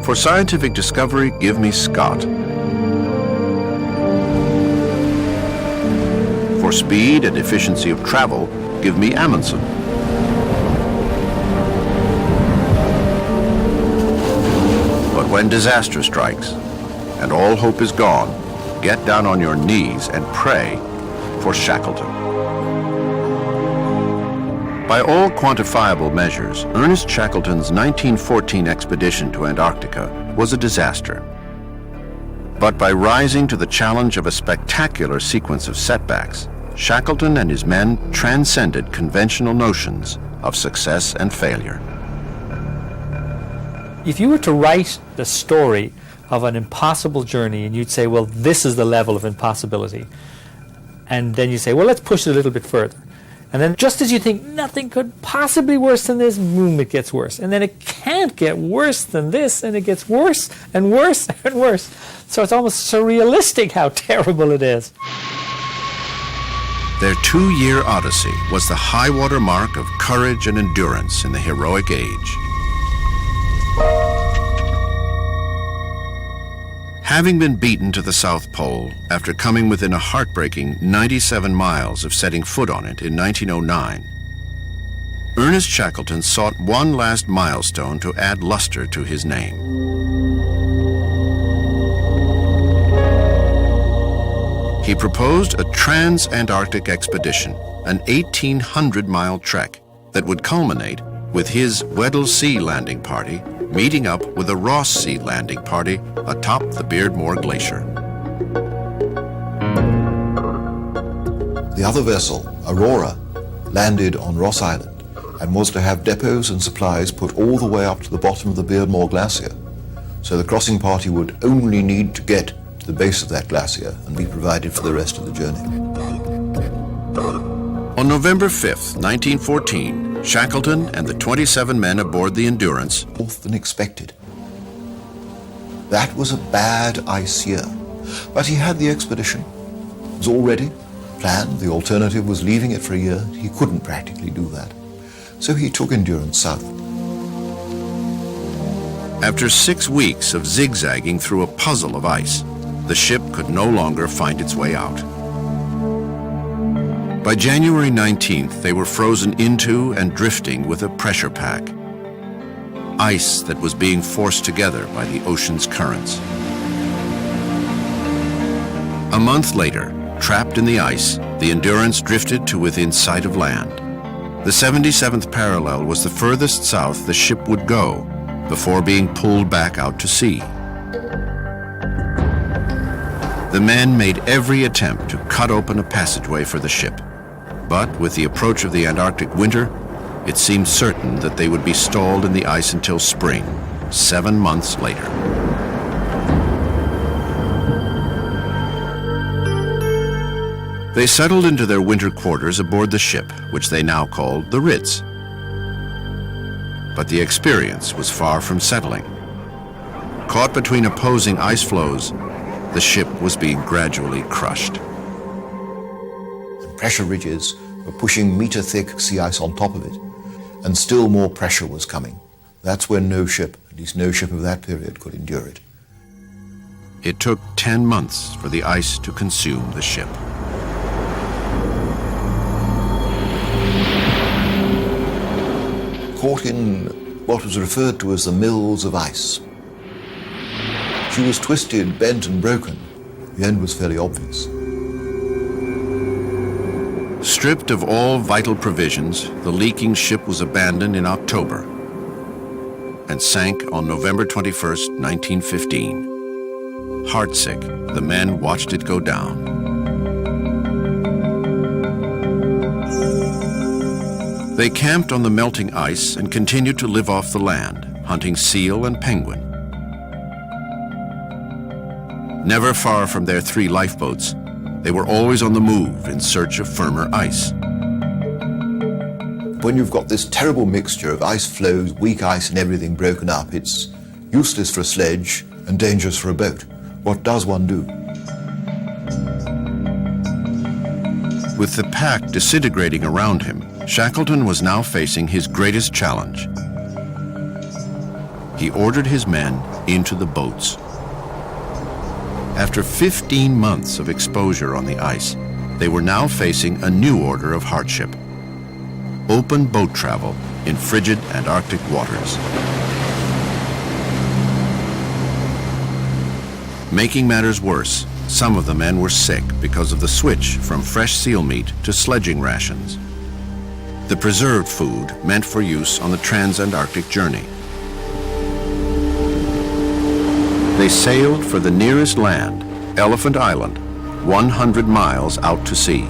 "For scientific discovery, give me Scott. For speed and efficiency of travel, give me Amundsen. But when disaster strikes and all hope is gone, get down on your knees and pray for Shackleton." By all quantifiable measures, Ernest Shackleton's 1914 expedition to Antarctica was a disaster. But by rising to the challenge of a spectacular sequence of setbacks, Shackleton and his men transcended conventional notions of success and failure.
If you were to write the story of an impossible journey and you'd say, well, this is the level of impossibility, and then you say, well, let's push it a little bit further. And then just as you think nothing could possibly worse than this, boom, it gets worse. And then it can't get worse than this, and it gets worse and worse and worse. So it's almost surrealistic how terrible it is.
Their 2-year odyssey was the high-water mark of courage and endurance in the heroic age. Having been beaten to the South Pole after coming within a heartbreaking 97 miles of setting foot on it in 1909, Ernest Shackleton sought one last milestone to add luster to his name. He proposed a trans-Antarctic expedition, an 1,800-mile trek that would culminate with his Weddell Sea landing party meeting up with a Ross Sea landing party atop the Beardmore Glacier.
The other vessel, Aurora, landed on Ross Island and was to have depots and supplies put all the way up to the bottom of the Beardmore Glacier. So the crossing party would only need to get to the base of that glacier and be provided for the rest of the journey.
On November 5th, 1914, Shackleton and the 27 men aboard the Endurance
more than expected. That was a bad ice year, but he had the expedition. It was all ready, planned. The alternative was leaving it for a year. He couldn't practically do that. So he took Endurance south.
After 6 weeks of zigzagging through a puzzle of ice, the ship could no longer find its way out. By January 19th, they were frozen into and drifting with a pressure pack, ice that was being forced together by the ocean's currents. A month later, trapped in the ice, the Endurance drifted to within sight of land. The 77th parallel was the furthest south the ship would go before being pulled back out to sea. The men made every attempt to cut open a passageway for the ship. But with the approach of the Antarctic winter, it seemed certain that they would be stalled in the ice until spring, 7 months later. They settled into their winter quarters aboard the ship, which they now called the Ritz. But the experience was far from settling. Caught between opposing ice floes, the ship was being gradually crushed.
Pressure ridges were pushing meter-thick sea ice on top of it, and still more pressure was coming. That's when no ship, at least no ship of that period, could endure it.
It took 10 months for the ice to consume the ship.
Caught in what was referred to as the mills of ice. She was twisted, bent, and broken The end was fairly obvious.
Stripped of all vital provisions, the leaking ship was abandoned in October and sank on November 21st, 1915. Heartsick, the men watched it go down. They camped on the melting ice and continued to live off the land, hunting seal and penguin. Never far from their 3 lifeboats, they were always on the move in search of firmer ice.
When you've got this terrible mixture of ice floes, weak ice and everything broken up, it's useless for a sledge and dangerous for a boat. What does one do?
With the pack disintegrating around him, Shackleton was now facing his greatest challenge. He ordered his men into the boats. After 15 months of exposure on the ice, they were now facing a new order of hardship: open boat travel in frigid Antarctic waters. Making matters worse, some of the men were sick because of the switch from fresh seal meat to sledging rations, the preserved food meant for use on the trans-Antarctic journey. They sailed for the nearest land, Elephant Island, 100 miles out to sea.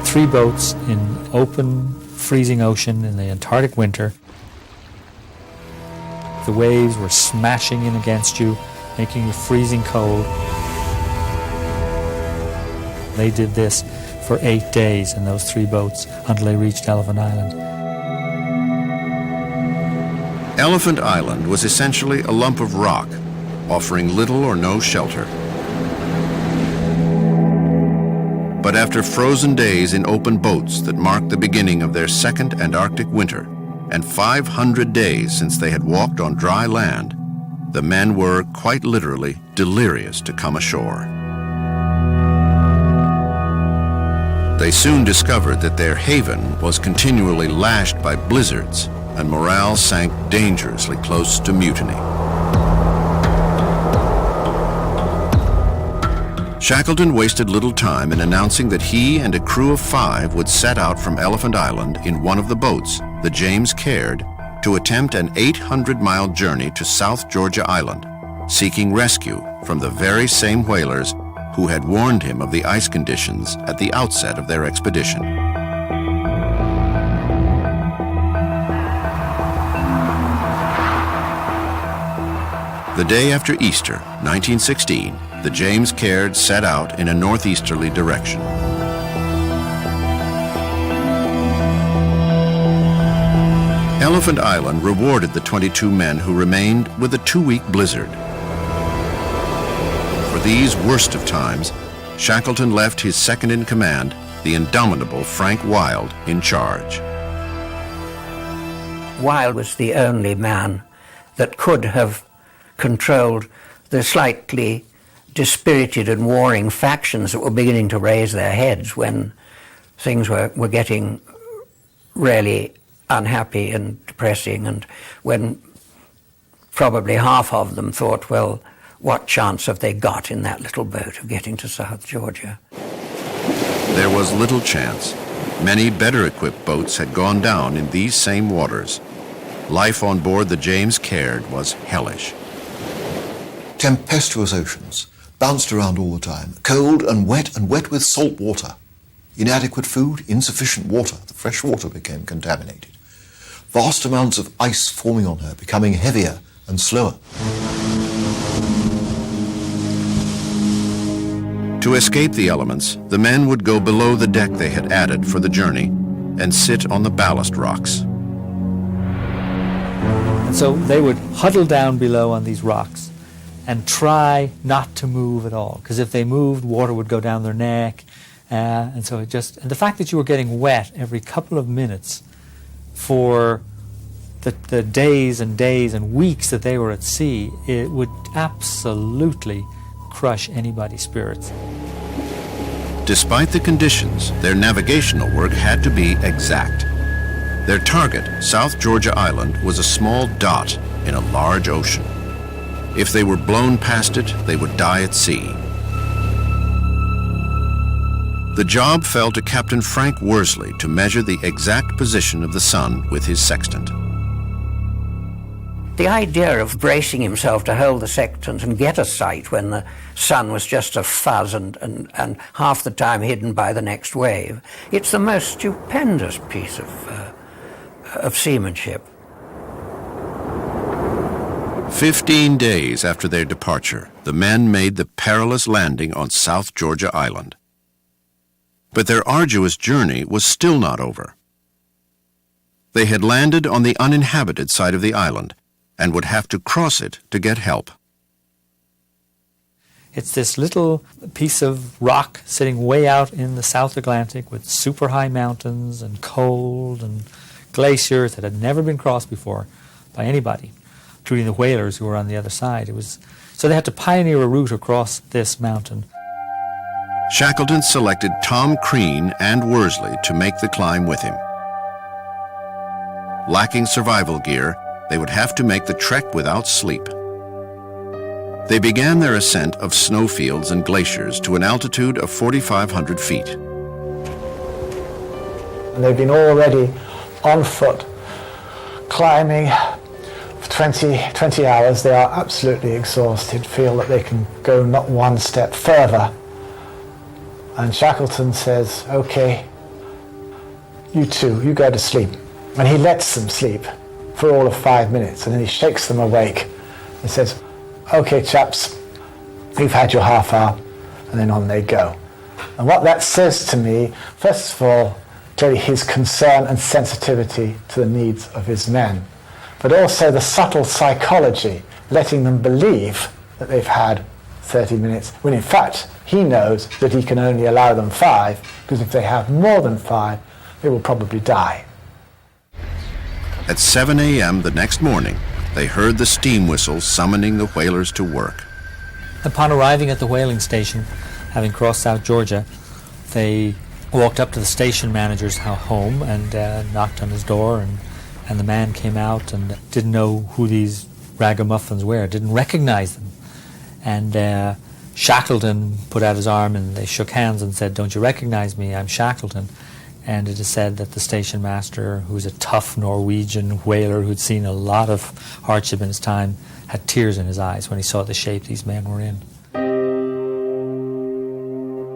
3 boats in open, freezing ocean in the Antarctic winter. The waves were smashing in against you, making you freezing cold. They did this for 8 days in those 3 boats until they reached Elephant Island.
Elephant Island was essentially a lump of rock, offering little or no shelter. But after frozen days in open boats that marked the beginning of their second Antarctic winter, and 500 days since they had walked on dry land, the men were, quite literally, delirious to come ashore. They soon discovered that their haven was continually lashed by blizzards, and morale sank dangerously close to mutiny. Shackleton wasted little time in announcing that he and a crew of 5 would set out from Elephant Island in one of the boats, the James Caird, to attempt an 800-mile journey to South Georgia Island, seeking rescue from the very same whalers who had warned him of the ice conditions at the outset of their expedition. The day after Easter, 1916, the James Caird set out in a northeasterly direction. Elephant Island rewarded the 22 men who remained with a 2-week blizzard. For these worst of times, Shackleton left his second-in-command, the indomitable Frank Wild, in charge.
Wild was the only man that could have controlled the slightly dispirited and warring factions that were beginning to raise their heads when things were getting really unhappy and depressing, and when probably half of them thought, well, what chance have they got in that little boat of getting to South Georgia?
There was little chance. Many better-equipped boats had gone down in these same waters. Life on board the James Caird was hellish.
Tempestuous oceans, bounced around all the time, cold and wet with salt water. Inadequate food, insufficient water, the fresh water became contaminated. Vast amounts of ice forming on her, becoming heavier and slower.
To escape the elements, the men would go below the deck they had added for the journey and sit on the ballast rocks.
And so they would huddle down below on these rocks and try not to move at all, because if they moved, water would go down their neck. And so and the fact that you were getting wet every couple of minutes for the days and days and weeks that they were at sea, it would absolutely crush anybody's spirits.
Despite the conditions, their navigational work had to be exact. Their target, South Georgia Island, was a small dot in a large ocean. If they were blown past it, they would die at sea. The job fell to Captain Frank Worsley to measure the exact position of the sun with his sextant.
The idea of bracing himself to hold the sextant and get a sight when the sun was just a fuzz and half the time hidden by the next wave, it's the most stupendous piece of seamanship.
15 days after their departure, the men made the perilous landing on South Georgia Island. But their arduous journey was still not over. They had landed on the uninhabited side of the island and would have to cross it to get help.
It's this little piece of rock sitting way out in the South Atlantic with super high mountains and cold and glaciers that had never been crossed before by anybody, including the whalers who were on the other side. So they had to pioneer a route across this mountain.
Shackleton selected Tom Crean and Worsley to make the climb with him. Lacking survival gear, they would have to make the trek without sleep. They began their ascent of snowfields and glaciers to an altitude of 4,500 feet.
And they've been already on foot, climbing for 20 hours. They are absolutely exhausted, feel that they can go not one step further. And Shackleton says, okay, you two, you go to sleep. And he lets them sleep for all of 5 minutes, and then he shakes them awake and says, okay, chaps, you've had your half hour, and then on they go. And what that says to me, first of all, clearly his concern and sensitivity to the needs of his men, but also the subtle psychology, letting them believe that they've had 30 minutes, when in fact he knows that he can only allow them 5, because if they have more than 5, they will probably die.
At 7 a.m. the next morning, they heard the steam whistles summoning the whalers to work.
Upon arriving at the whaling station, having crossed South Georgia, they walked up to the station manager's home and knocked on his door, and the man came out and didn't know who these ragamuffins were, didn't recognize them. And Shackleton put out his arm and they shook hands and said, "Don't you recognize me? I'm Shackleton." And it is said that the station master, who's a tough Norwegian whaler who'd seen a lot of hardship in his time, had tears in his eyes when he saw the shape these men were in.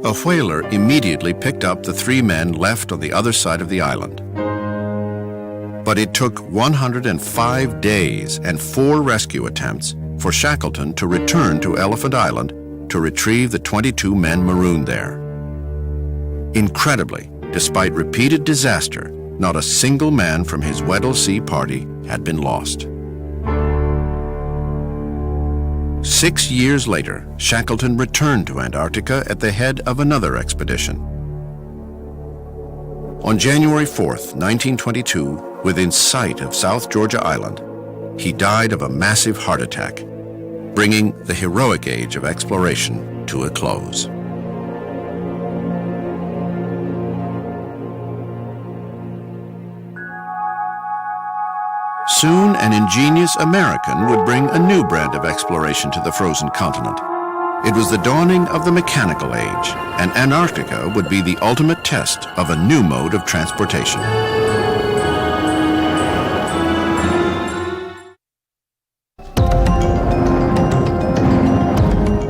A whaler immediately picked up the 3 men left on the other side of the island. But it took 105 days and 4 rescue attempts for Shackleton to return to Elephant Island to retrieve the 22 men marooned there. Incredibly, despite repeated disaster, not a single man from his Weddell Sea party had been lost. 6 years later, Shackleton returned to Antarctica at the head of another expedition. On January 4th, 1922, within sight of South Georgia Island, he died of a massive heart attack, bringing the heroic age of exploration to a close. Soon, an ingenious American would bring a new brand of exploration to the frozen continent. It was the dawning of the mechanical age, and Antarctica would be the ultimate test of a new mode of transportation.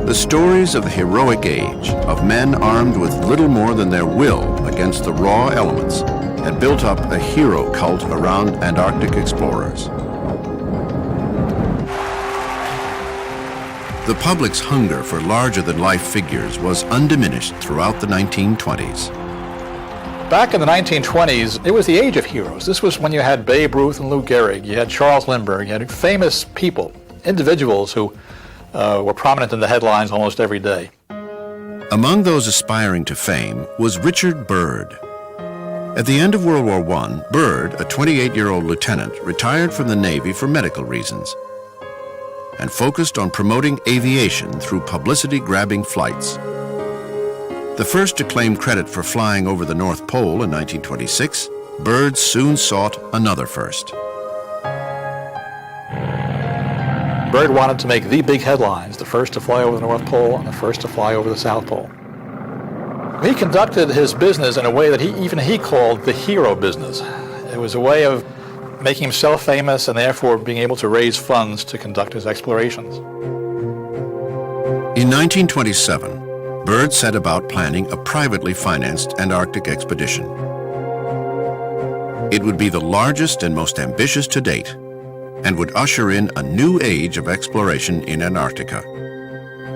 The stories of the heroic age, of men armed with little more than their will against the raw elements, had built up a hero cult around Antarctic explorers. The public's hunger for larger-than-life figures was undiminished throughout the 1920s.
Back in the 1920s, it was the age of heroes. This was when you had Babe Ruth and Lou Gehrig, you had Charles Lindbergh, you had famous people, individuals who were prominent in the headlines almost every day.
Among those aspiring to fame was Richard Byrd. At the end of World War I, Byrd, a 28-year-old lieutenant, retired from the Navy for medical reasons and focused on promoting aviation through publicity-grabbing flights. The first to claim credit for flying over the North Pole in 1926, Byrd soon sought another first.
Byrd wanted to make the big headlines, the first to fly over the North Pole and the first to fly over the South Pole. He conducted his business in a way that even he called the hero business. It was a way of making himself famous and therefore being able to raise funds to conduct his explorations.
In 1927, Byrd set about planning a privately financed Antarctic expedition. It would be the largest and most ambitious to date, and would usher in a new age of exploration in Antarctica,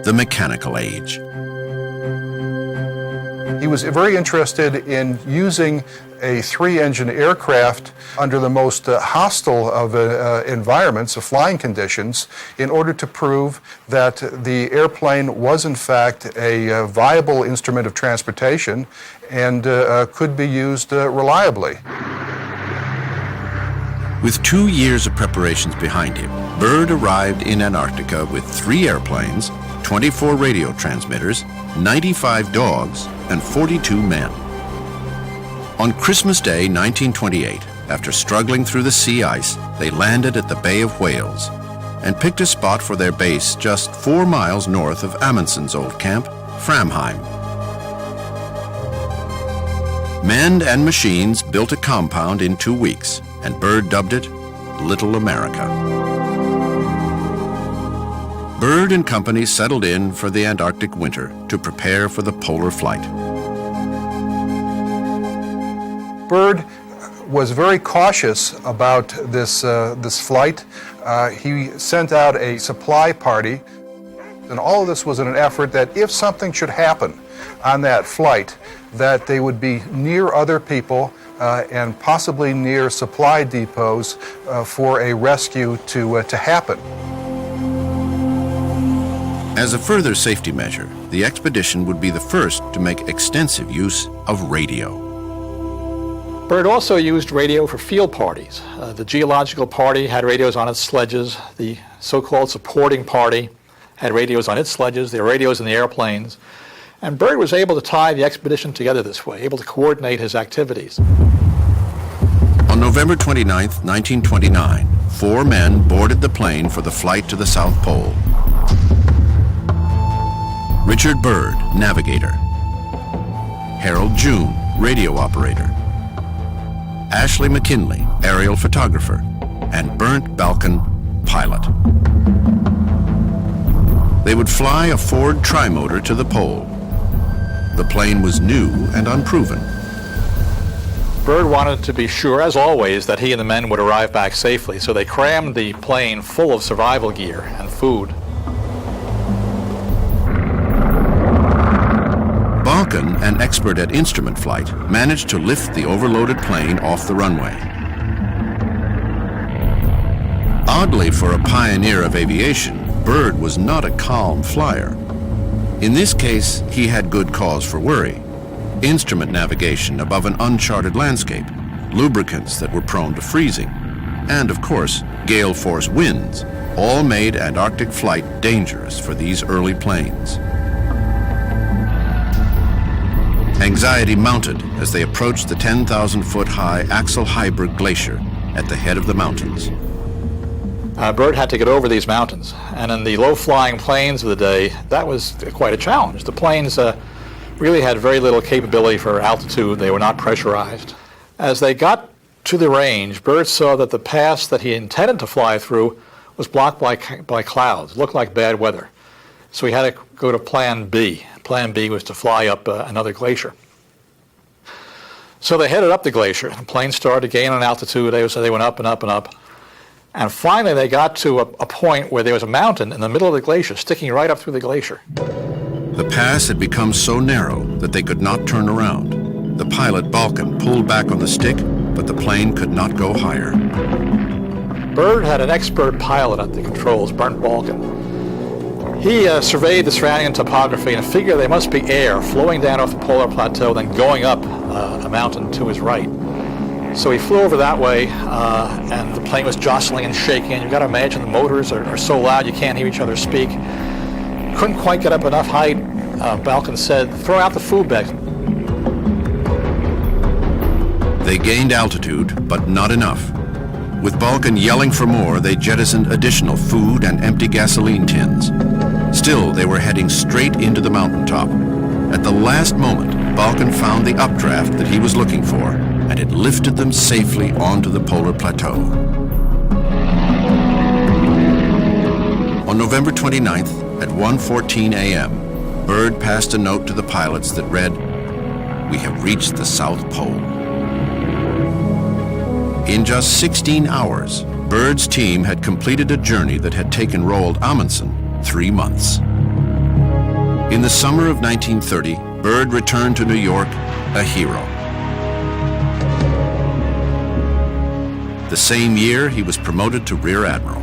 the mechanical age.
He was very interested in using a three-engine aircraft under the most hostile of environments, of flying conditions, in order to prove that the airplane was in fact a viable instrument of transportation and could be used reliably.
With 2 years of preparations behind him, Byrd arrived in Antarctica with 3 airplanes, 24 radio transmitters, 95 dogs, and 42 men. On Christmas Day 1928, after struggling through the sea ice, they landed at the Bay of Whales and picked a spot for their base just 4 miles north of Amundsen's old camp, Framheim. Men and machines built a compound in 2 weeks, and Byrd dubbed it Little America. Byrd and company settled in for the Antarctic winter to prepare for the polar flight.
Byrd was very cautious about this flight. He sent out a supply party, and all of this was in an effort that if something should happen on that flight, that they would be near other people and possibly near supply depots for a rescue to happen.
As a further safety measure, the expedition would be the first to make extensive use of radio.
Byrd also used radio for field parties. The geological party had radios on its sledges. The so-called supporting party had radios on its sledges. There were radios in the airplanes. And Byrd was able to tie the expedition together this way, able to coordinate his activities.
On November 29, 1929, 4 men boarded the plane for the flight to the South Pole. Richard Byrd, navigator. Harold June, radio operator. Ashley McKinley, aerial photographer. And Bernd Balken, pilot. They would fly a Ford trimotor to the pole. The plane was new and unproven.
Byrd wanted to be sure, as always, that he and the men would arrive back safely, so they crammed the plane full of survival gear and food.
Balken, an expert at instrument flight, managed to lift the overloaded plane off the runway. Oddly for a pioneer of aviation, Byrd was not a calm flyer. In this case, he had good cause for worry. Instrument navigation above an uncharted landscape, lubricants that were prone to freezing, and of course, gale force winds, all made Antarctic flight dangerous for these early planes. Anxiety mounted as they approached the 10,000-foot-high Axel Heiberg Glacier at the head of the mountains.
Byrd had to get over these mountains, and in the low-flying planes of the day, that was quite a challenge. The planes really had very little capability for altitude. They were not pressurized. As they got to the range, Byrd saw that the pass that he intended to fly through was blocked by clouds. It looked like bad weather. So he had to go to Plan B. Plan B was to fly up another glacier. So they headed up the glacier. The plane started to gain on altitude. They went up and up and up. And finally they got to a point where there was a mountain in the middle of the glacier, sticking right up through the glacier.
The pass had become so narrow that they could not turn around. The pilot, Balken, pulled back on the stick, but the plane could not go higher.
Byrd had an expert pilot at the controls, Bernd Balken. He surveyed the surrounding topography and figured there must be air flowing down off the polar plateau, then going up a mountain to his right. So he flew over that way, and the plane was jostling and shaking, and you've got to imagine the motors are so loud you can't hear each other speak. Couldn't quite get up enough height. Balken said, "Throw out the food bags."
They gained altitude, but not enough. With Balken yelling for more, they jettisoned additional food and empty gasoline tins. Still, they were heading straight into the mountaintop. At the last moment, Balkan found the updraft that he was looking for, and it lifted them safely onto the polar plateau. On November 29th at 1:14 a.m., Byrd passed a note to the pilots that read, "We have reached the South Pole." In just 16 hours, Byrd's team had completed a journey that had taken Roald Amundsen 3 months. In the summer of 1930, Byrd returned to New York a hero. The same year, he was promoted to Rear Admiral.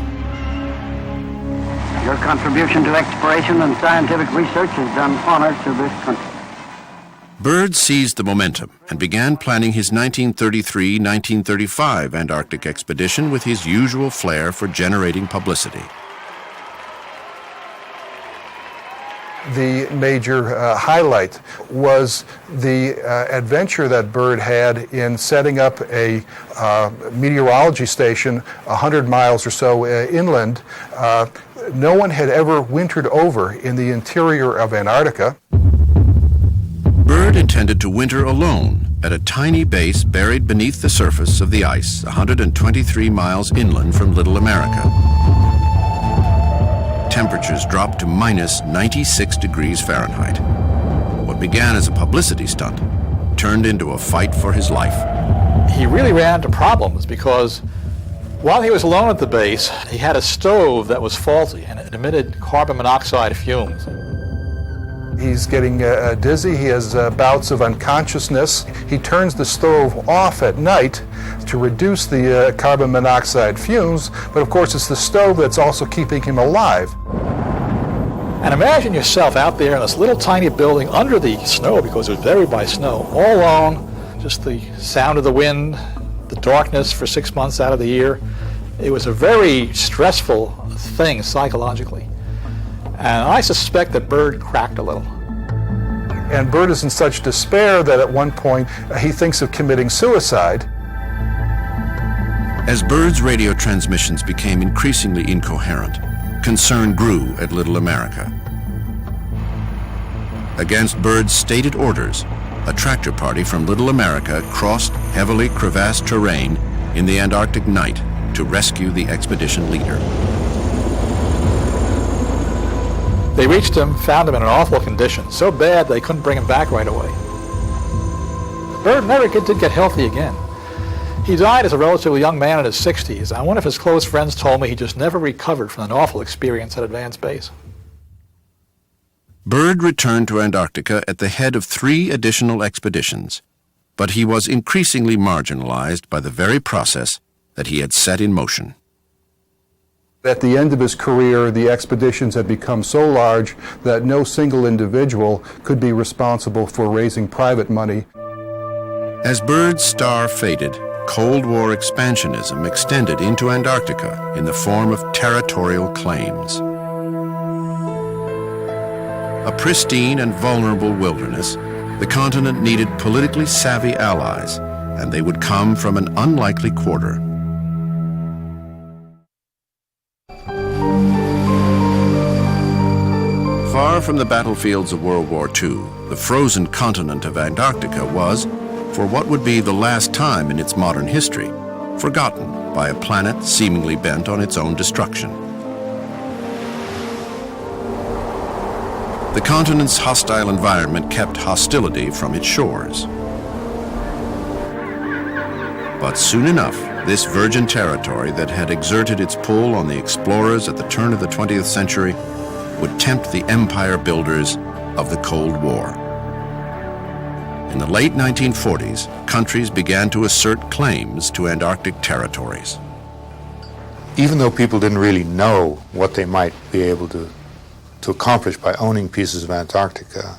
Your contribution to exploration and scientific research has done honor to this country.
Byrd seized the momentum and began planning his 1933-1935 Antarctic expedition with his usual flair for generating publicity.
The major highlight was the adventure that Byrd had in setting up a meteorology station 100 miles or so inland. No one had ever wintered over in the interior of Antarctica.
Byrd intended to winter alone at a tiny base buried beneath the surface of the ice 123 miles inland from Little America. Temperatures dropped to minus 96 degrees Fahrenheit. What began as a publicity stunt turned into a fight for his life.
He really ran into problems because while he was alone at the base, he had a stove that was faulty and it emitted carbon monoxide fumes.
He's getting dizzy, he has bouts of unconsciousness. He turns the stove off at night to reduce the carbon monoxide fumes, but of course it's the stove that's also keeping him alive.
And imagine yourself out there in this little tiny building under the snow, because it was buried by snow, all alone, just the sound of the wind, the darkness for 6 months out of the year. It was a very stressful thing psychologically. And I suspect that Byrd cracked a little.
And Byrd is in such despair that at one point he thinks of committing suicide.
As Byrd's radio transmissions became increasingly incoherent, concern grew at Little America. Against Byrd's stated orders, a tractor party from Little America crossed heavily crevassed terrain in the Antarctic night to rescue the expedition leader.
They reached him, found him in an awful condition, so bad they couldn't bring him back right away. Byrd never did get healthy again. He died as a relatively young man in his 60s, and one of his close friends told me he just never recovered from an awful experience at advanced base.
Byrd returned to Antarctica at the head of 3 additional expeditions, but he was increasingly marginalized by the very process that he had set in motion.
At the end of his career, the expeditions had become so large that no single individual could be responsible for raising private money.
As Byrd's star faded, Cold War expansionism extended into Antarctica in the form of territorial claims. A pristine and vulnerable wilderness, the continent needed politically savvy allies, and they would come from an unlikely quarter. Far from the battlefields of World War II, the frozen continent of Antarctica was, for what would be the last time in its modern history, forgotten by a planet seemingly bent on its own destruction. The continent's hostile environment kept hostility from its shores. But soon enough, this virgin territory that had exerted its pull on the explorers at the turn of the 20th century would tempt the empire builders of the Cold War. In the late 1940s, countries began to assert claims to Antarctic territories.
Even though people didn't really know what they might be able to accomplish by owning pieces of Antarctica,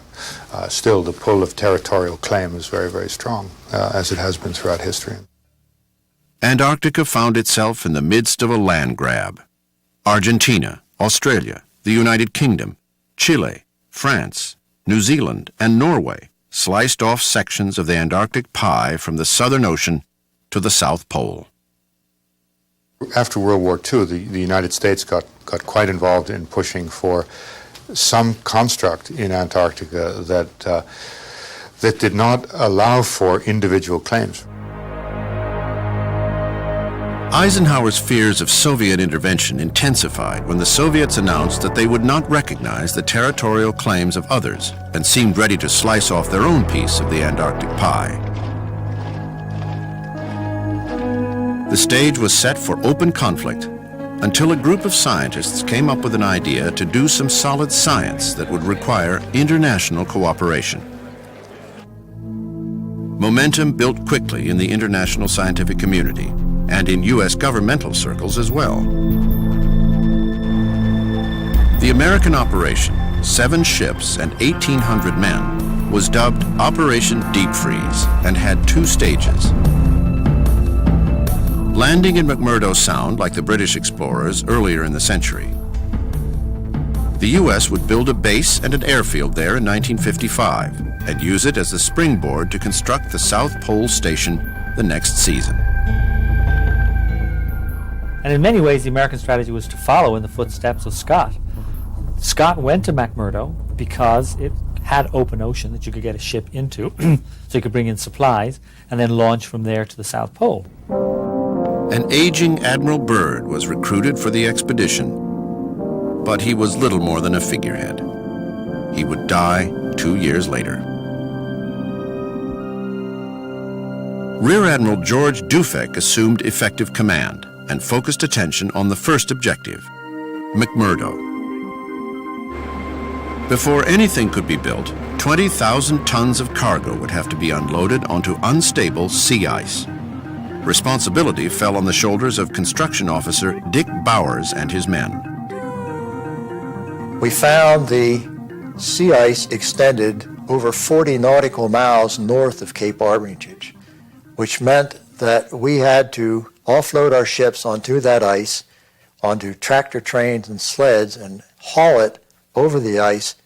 still the pull of territorial claim is very, very strong, as it has been throughout history.
Antarctica found itself in the midst of a land grab. Argentina, Australia, the United Kingdom, Chile, France, New Zealand, and Norway sliced off sections of the Antarctic pie from the Southern Ocean to the South Pole.
After World War II, the United States got quite involved in pushing for some construct in Antarctica that did not allow for individual claims.
Eisenhower's fears of Soviet intervention intensified when the Soviets announced that they would not recognize the territorial claims of others and seemed ready to slice off their own piece of the Antarctic pie. The stage was set for open conflict until a group of scientists came up with an idea to do some solid science that would require international cooperation. Momentum built quickly in the international scientific community and in U.S. governmental circles as well. The American operation, 7 ships and 1,800 men, was dubbed Operation Deep Freeze and had 2 stages. Landing in McMurdo Sound like the British explorers earlier in the century, the U.S. would build a base and an airfield there in 1955 and use it as the springboard to construct the South Pole Station the next season.
And in many ways, the American strategy was to follow in the footsteps of Scott. Scott went to McMurdo because it had open ocean that you could get a ship into, so you could bring in supplies, and then launch from there to the South Pole.
An aging Admiral Byrd was recruited for the expedition, but he was little more than a figurehead. He would die 2 years later. Rear Admiral George Dufek assumed effective command and focused attention on the first objective, McMurdo. Before anything could be built, 20,000 tons of cargo would have to be unloaded onto unstable sea ice. Responsibility fell on the shoulders of construction officer Dick Bowers and his men.
We found the sea ice extended over 40 nautical miles north of Cape Armitage, which meant that we had to offload our ships onto that ice, onto tractor trains and sleds, and haul it over the ice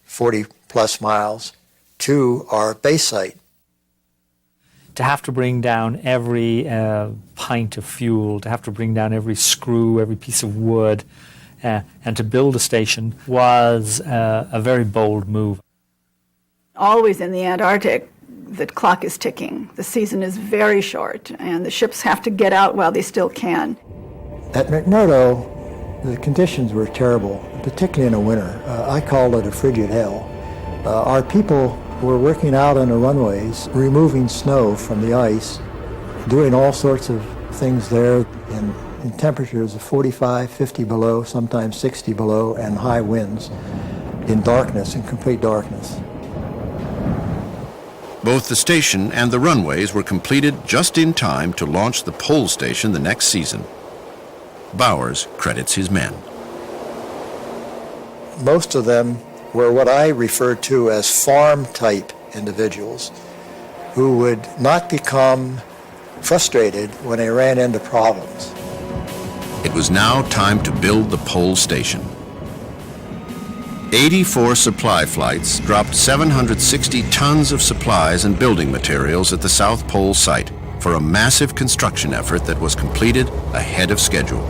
40 plus miles to our base site.
To have to bring down every pint of fuel, to have to bring down every screw, every piece of wood, and to build a station was a very bold move.
Always in the Antarctic, the clock is ticking. The season is very short, and the ships have to get out while they still can.
At McMurdo, the conditions were terrible, particularly in the winter. I called it a frigid hell. Our people were working out on the runways, removing snow from the ice, doing all sorts of things there in temperatures of 45, 50 below, sometimes 60 below, and high winds, in darkness, in complete darkness.
Both the station and the runways were completed just in time to launch the pole station the next season. Bowers credits his men.
Most of them were what I refer to as farm-type individuals who would not become frustrated when they ran into problems.
It was now time to build the pole station. 84 supply flights dropped 760 tons of supplies and building materials at the South Pole site for a massive construction effort that was completed ahead of schedule.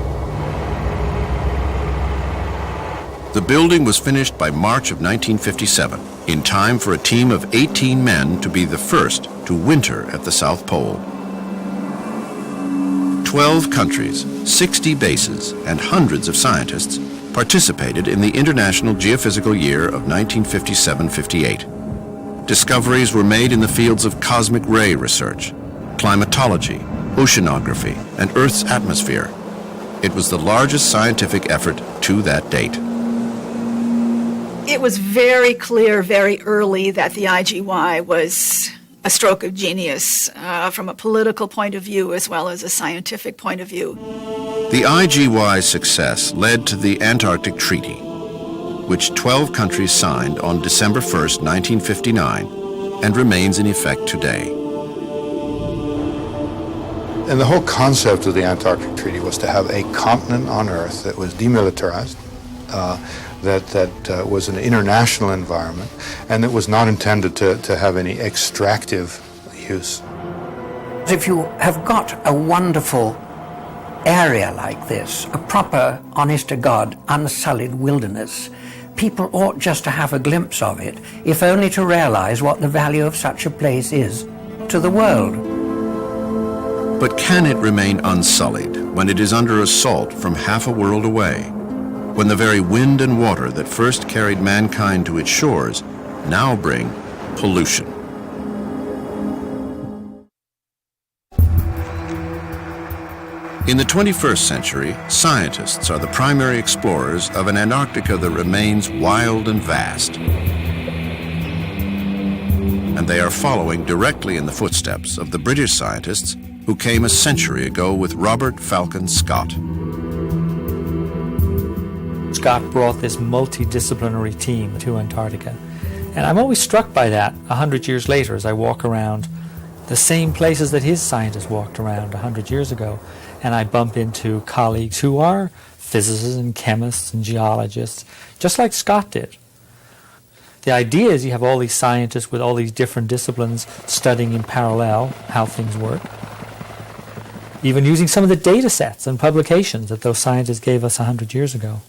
The building was finished by March of 1957, in time for a team of 18 men to be the first to winter at the South Pole. 12 countries, 60 bases, and hundreds of scientists participated in the International Geophysical Year of 1957-58. Discoveries were made in the fields of cosmic ray research, climatology, oceanography, and Earth's atmosphere. It was the largest scientific effort to that date.
It was very clear very early that the IGY was a stroke of genius from a political point of view as well as a scientific point of view.
The IGY's success led to the Antarctic Treaty, which 12 countries signed on December 1st, 1959, and remains in effect today.
And the whole concept of the Antarctic Treaty was to have a continent on Earth that was demilitarized, that was an international environment, and that was not intended to have any extractive use.
If you have got a wonderful area like this, a proper, honest-to-God, unsullied wilderness, people ought just to have a glimpse of it, if only to realize what the value of such a place is to the world.
But can it remain unsullied when it is under assault from half a world away? When the very wind and water that first carried mankind to its shores now bring pollution? In the 21st century, scientists are the primary explorers of an Antarctica that remains wild and vast. And they are following directly in the footsteps of the British scientists who came a century ago with Robert Falcon Scott.
Scott brought this multidisciplinary team to Antarctica. And I'm always struck by that 100 years later as I walk around the same places that his scientists walked around 100 years ago. And I bump into colleagues who are physicists and chemists and geologists, just like Scott did. The idea is you have all these scientists with all these different disciplines studying in parallel how things work, even using some of the data sets and publications that those scientists gave us 100 years ago.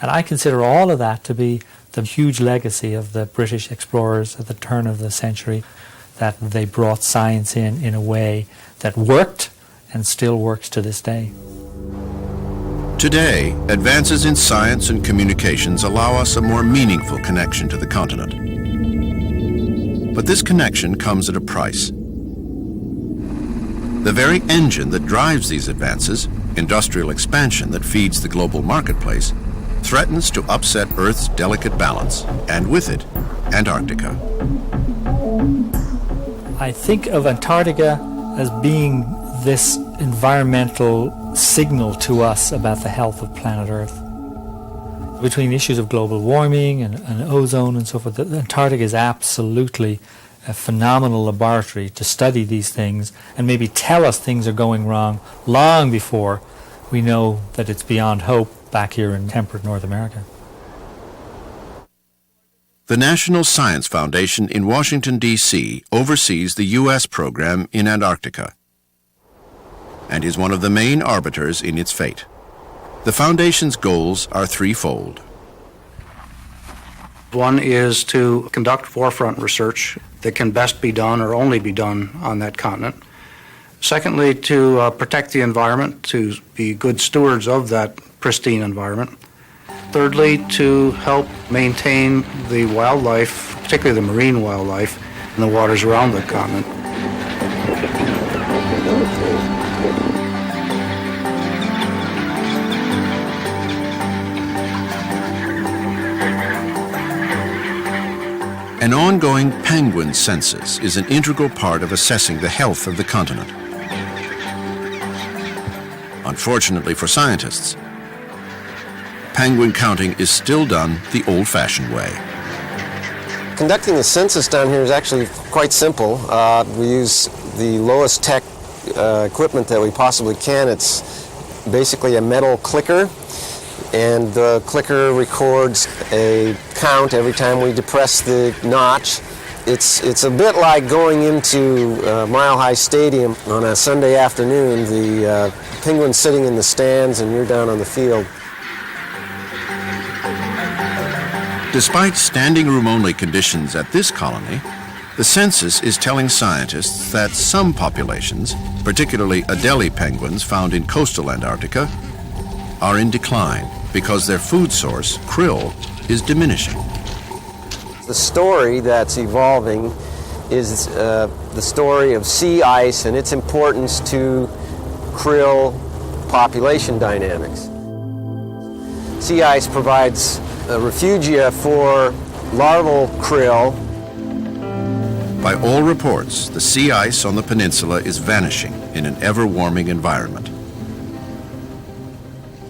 And I consider all of that to be the huge legacy of the British explorers at the turn of the century, that they brought science in a way that worked and still works to this day.
Today, advances in science and communications allow us a more meaningful connection to the continent. But this connection comes at a price. The very engine that drives these advances, industrial expansion that feeds the global marketplace, threatens to upset Earth's delicate balance, and with it, Antarctica.
I think of Antarctica as being this environmental signal to us about the health of planet Earth. Between issues of global warming and ozone and so forth, Antarctica is absolutely a phenomenal laboratory to study these things and maybe tell us things are going wrong long before we know that it's beyond hope back here in temperate North America.
The National Science Foundation in Washington, D.C. oversees the U.S. program in Antarctica and is one of the main arbiters in its fate. The Foundation's goals are threefold.
One is to conduct forefront research that can best be done or only be done on that continent. Secondly, to protect the environment, to be good stewards of that pristine environment. Thirdly, to help maintain the wildlife, particularly the marine wildlife, in the waters around the continent.
An ongoing penguin census is an integral part of assessing the health of the continent. Unfortunately for scientists, penguin counting is still done the old-fashioned way.
Conducting the census down here is actually quite simple. We use the lowest tech equipment that we possibly can. It's basically a metal clicker, and the clicker records a count every time we depress the notch. It's a bit like going into Mile High Stadium on a Sunday afternoon. The penguins sitting in the stands and you're down on the field.
Despite standing room only conditions at this colony, the census is telling scientists that some populations, particularly Adelie penguins found in coastal Antarctica, are in decline because their food source, krill, is diminishing.
The story that's evolving is the story of sea ice and its importance to krill population dynamics. Sea ice provides a refugia for larval krill.
By all reports, the sea ice on the peninsula is vanishing in an ever-warming environment.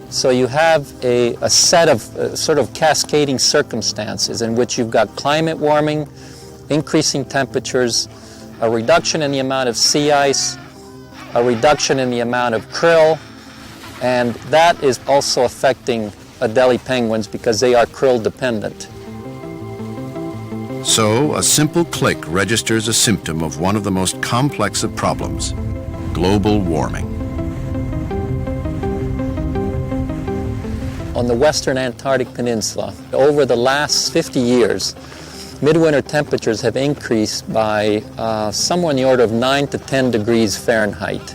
So you have a set of sort of cascading circumstances in which you've got climate warming, increasing temperatures, a reduction in the amount of sea ice, a reduction in the amount of krill, and that is also affecting Adelie penguins because they are krill dependent.
So, a simple click registers a symptom of one of the most complex of problems, global warming.
on the western Antarctic Peninsula. Over the last 50 years, midwinter temperatures have increased by somewhere in the order of 9 to 10 degrees Fahrenheit,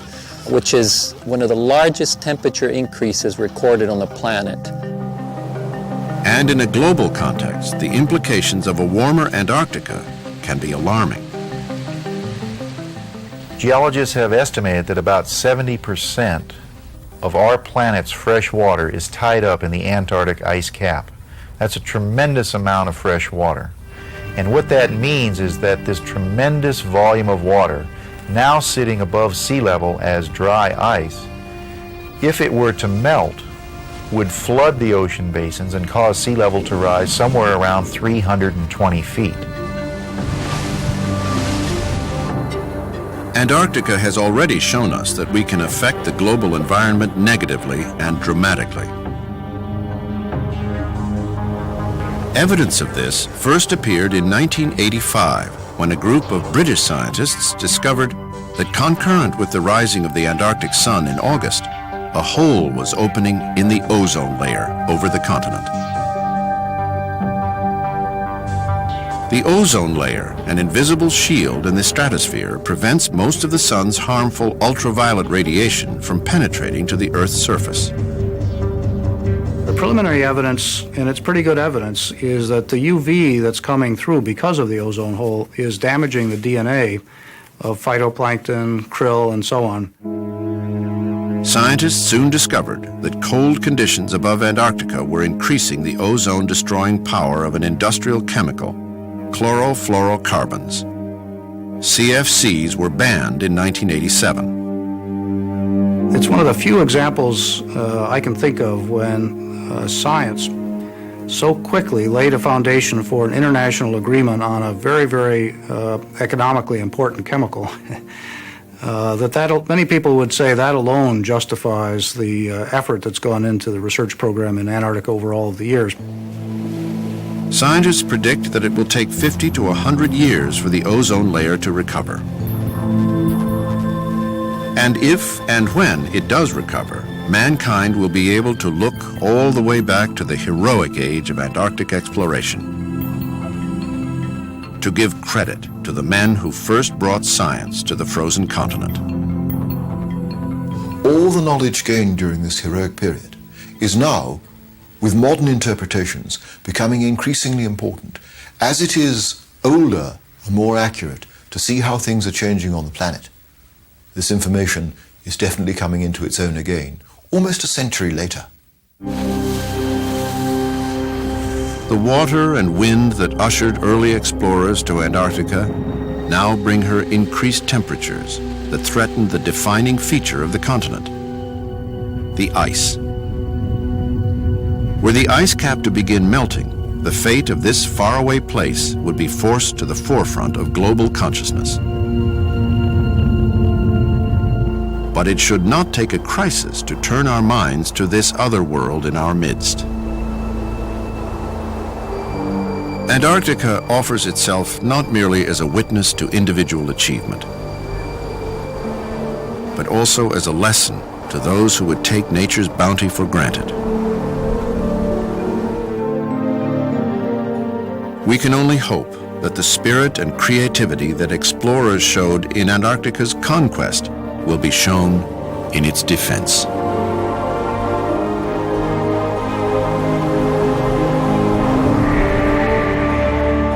which is one of the largest temperature increases recorded on the planet.
And in a global context, the implications of a warmer Antarctica can be alarming.
Geologists have estimated that about 70% of our planet's fresh water is tied up in the Antarctic ice cap. That's a tremendous amount of fresh water. And what that means is that this tremendous volume of water, now sitting above sea level as dry ice, if it were to melt, would flood the ocean basins and cause sea level to rise somewhere around 320 feet.
Antarctica has already shown us that we can affect the global environment negatively and dramatically. Evidence of this first appeared in 1985, when a group of British scientists discovered that concurrent with the rising of the Antarctic sun in August, a hole was opening in the ozone layer over the continent. The ozone layer, an invisible shield in the stratosphere, prevents most of the sun's harmful ultraviolet radiation from penetrating to the Earth's surface.
The preliminary evidence, and it's pretty good evidence, is that the UV that's coming through because of the ozone hole is damaging the DNA of phytoplankton, krill, and so on.
Scientists soon discovered that cold conditions above Antarctica were increasing the ozone-destroying power of an industrial chemical, chlorofluorocarbons. CFCs were banned in 1987.
It's one of the few examples I can think of when science so quickly laid a foundation for an international agreement on a very, very economically important chemical. Many people would say that alone justifies the effort that's gone into the research program in Antarctica over all of the years.
Scientists predict that it will take 50 to 100 years for the ozone layer to recover. And if and when it does recover, mankind will be able to look all the way back to the heroic age of Antarctic exploration, to give credit to the men who first brought science to the frozen continent.
All the knowledge gained during this heroic period is now, with modern interpretations, becoming increasingly important, as it is older and more accurate to see how things are changing on the planet. This information is definitely coming into its own again, almost a century later.
The water and wind that ushered early explorers to Antarctica now bring her increased temperatures that threaten the defining feature of the continent, the ice. Were the ice cap to begin melting, the fate of this faraway place would be forced to the forefront of global consciousness. But it should not take a crisis to turn our minds to this other world in our midst. Antarctica offers itself not merely as a witness to individual achievement, but also as a lesson to those who would take nature's bounty for granted. We can only hope that the spirit and creativity that explorers showed in Antarctica's conquest will be shown in its defense.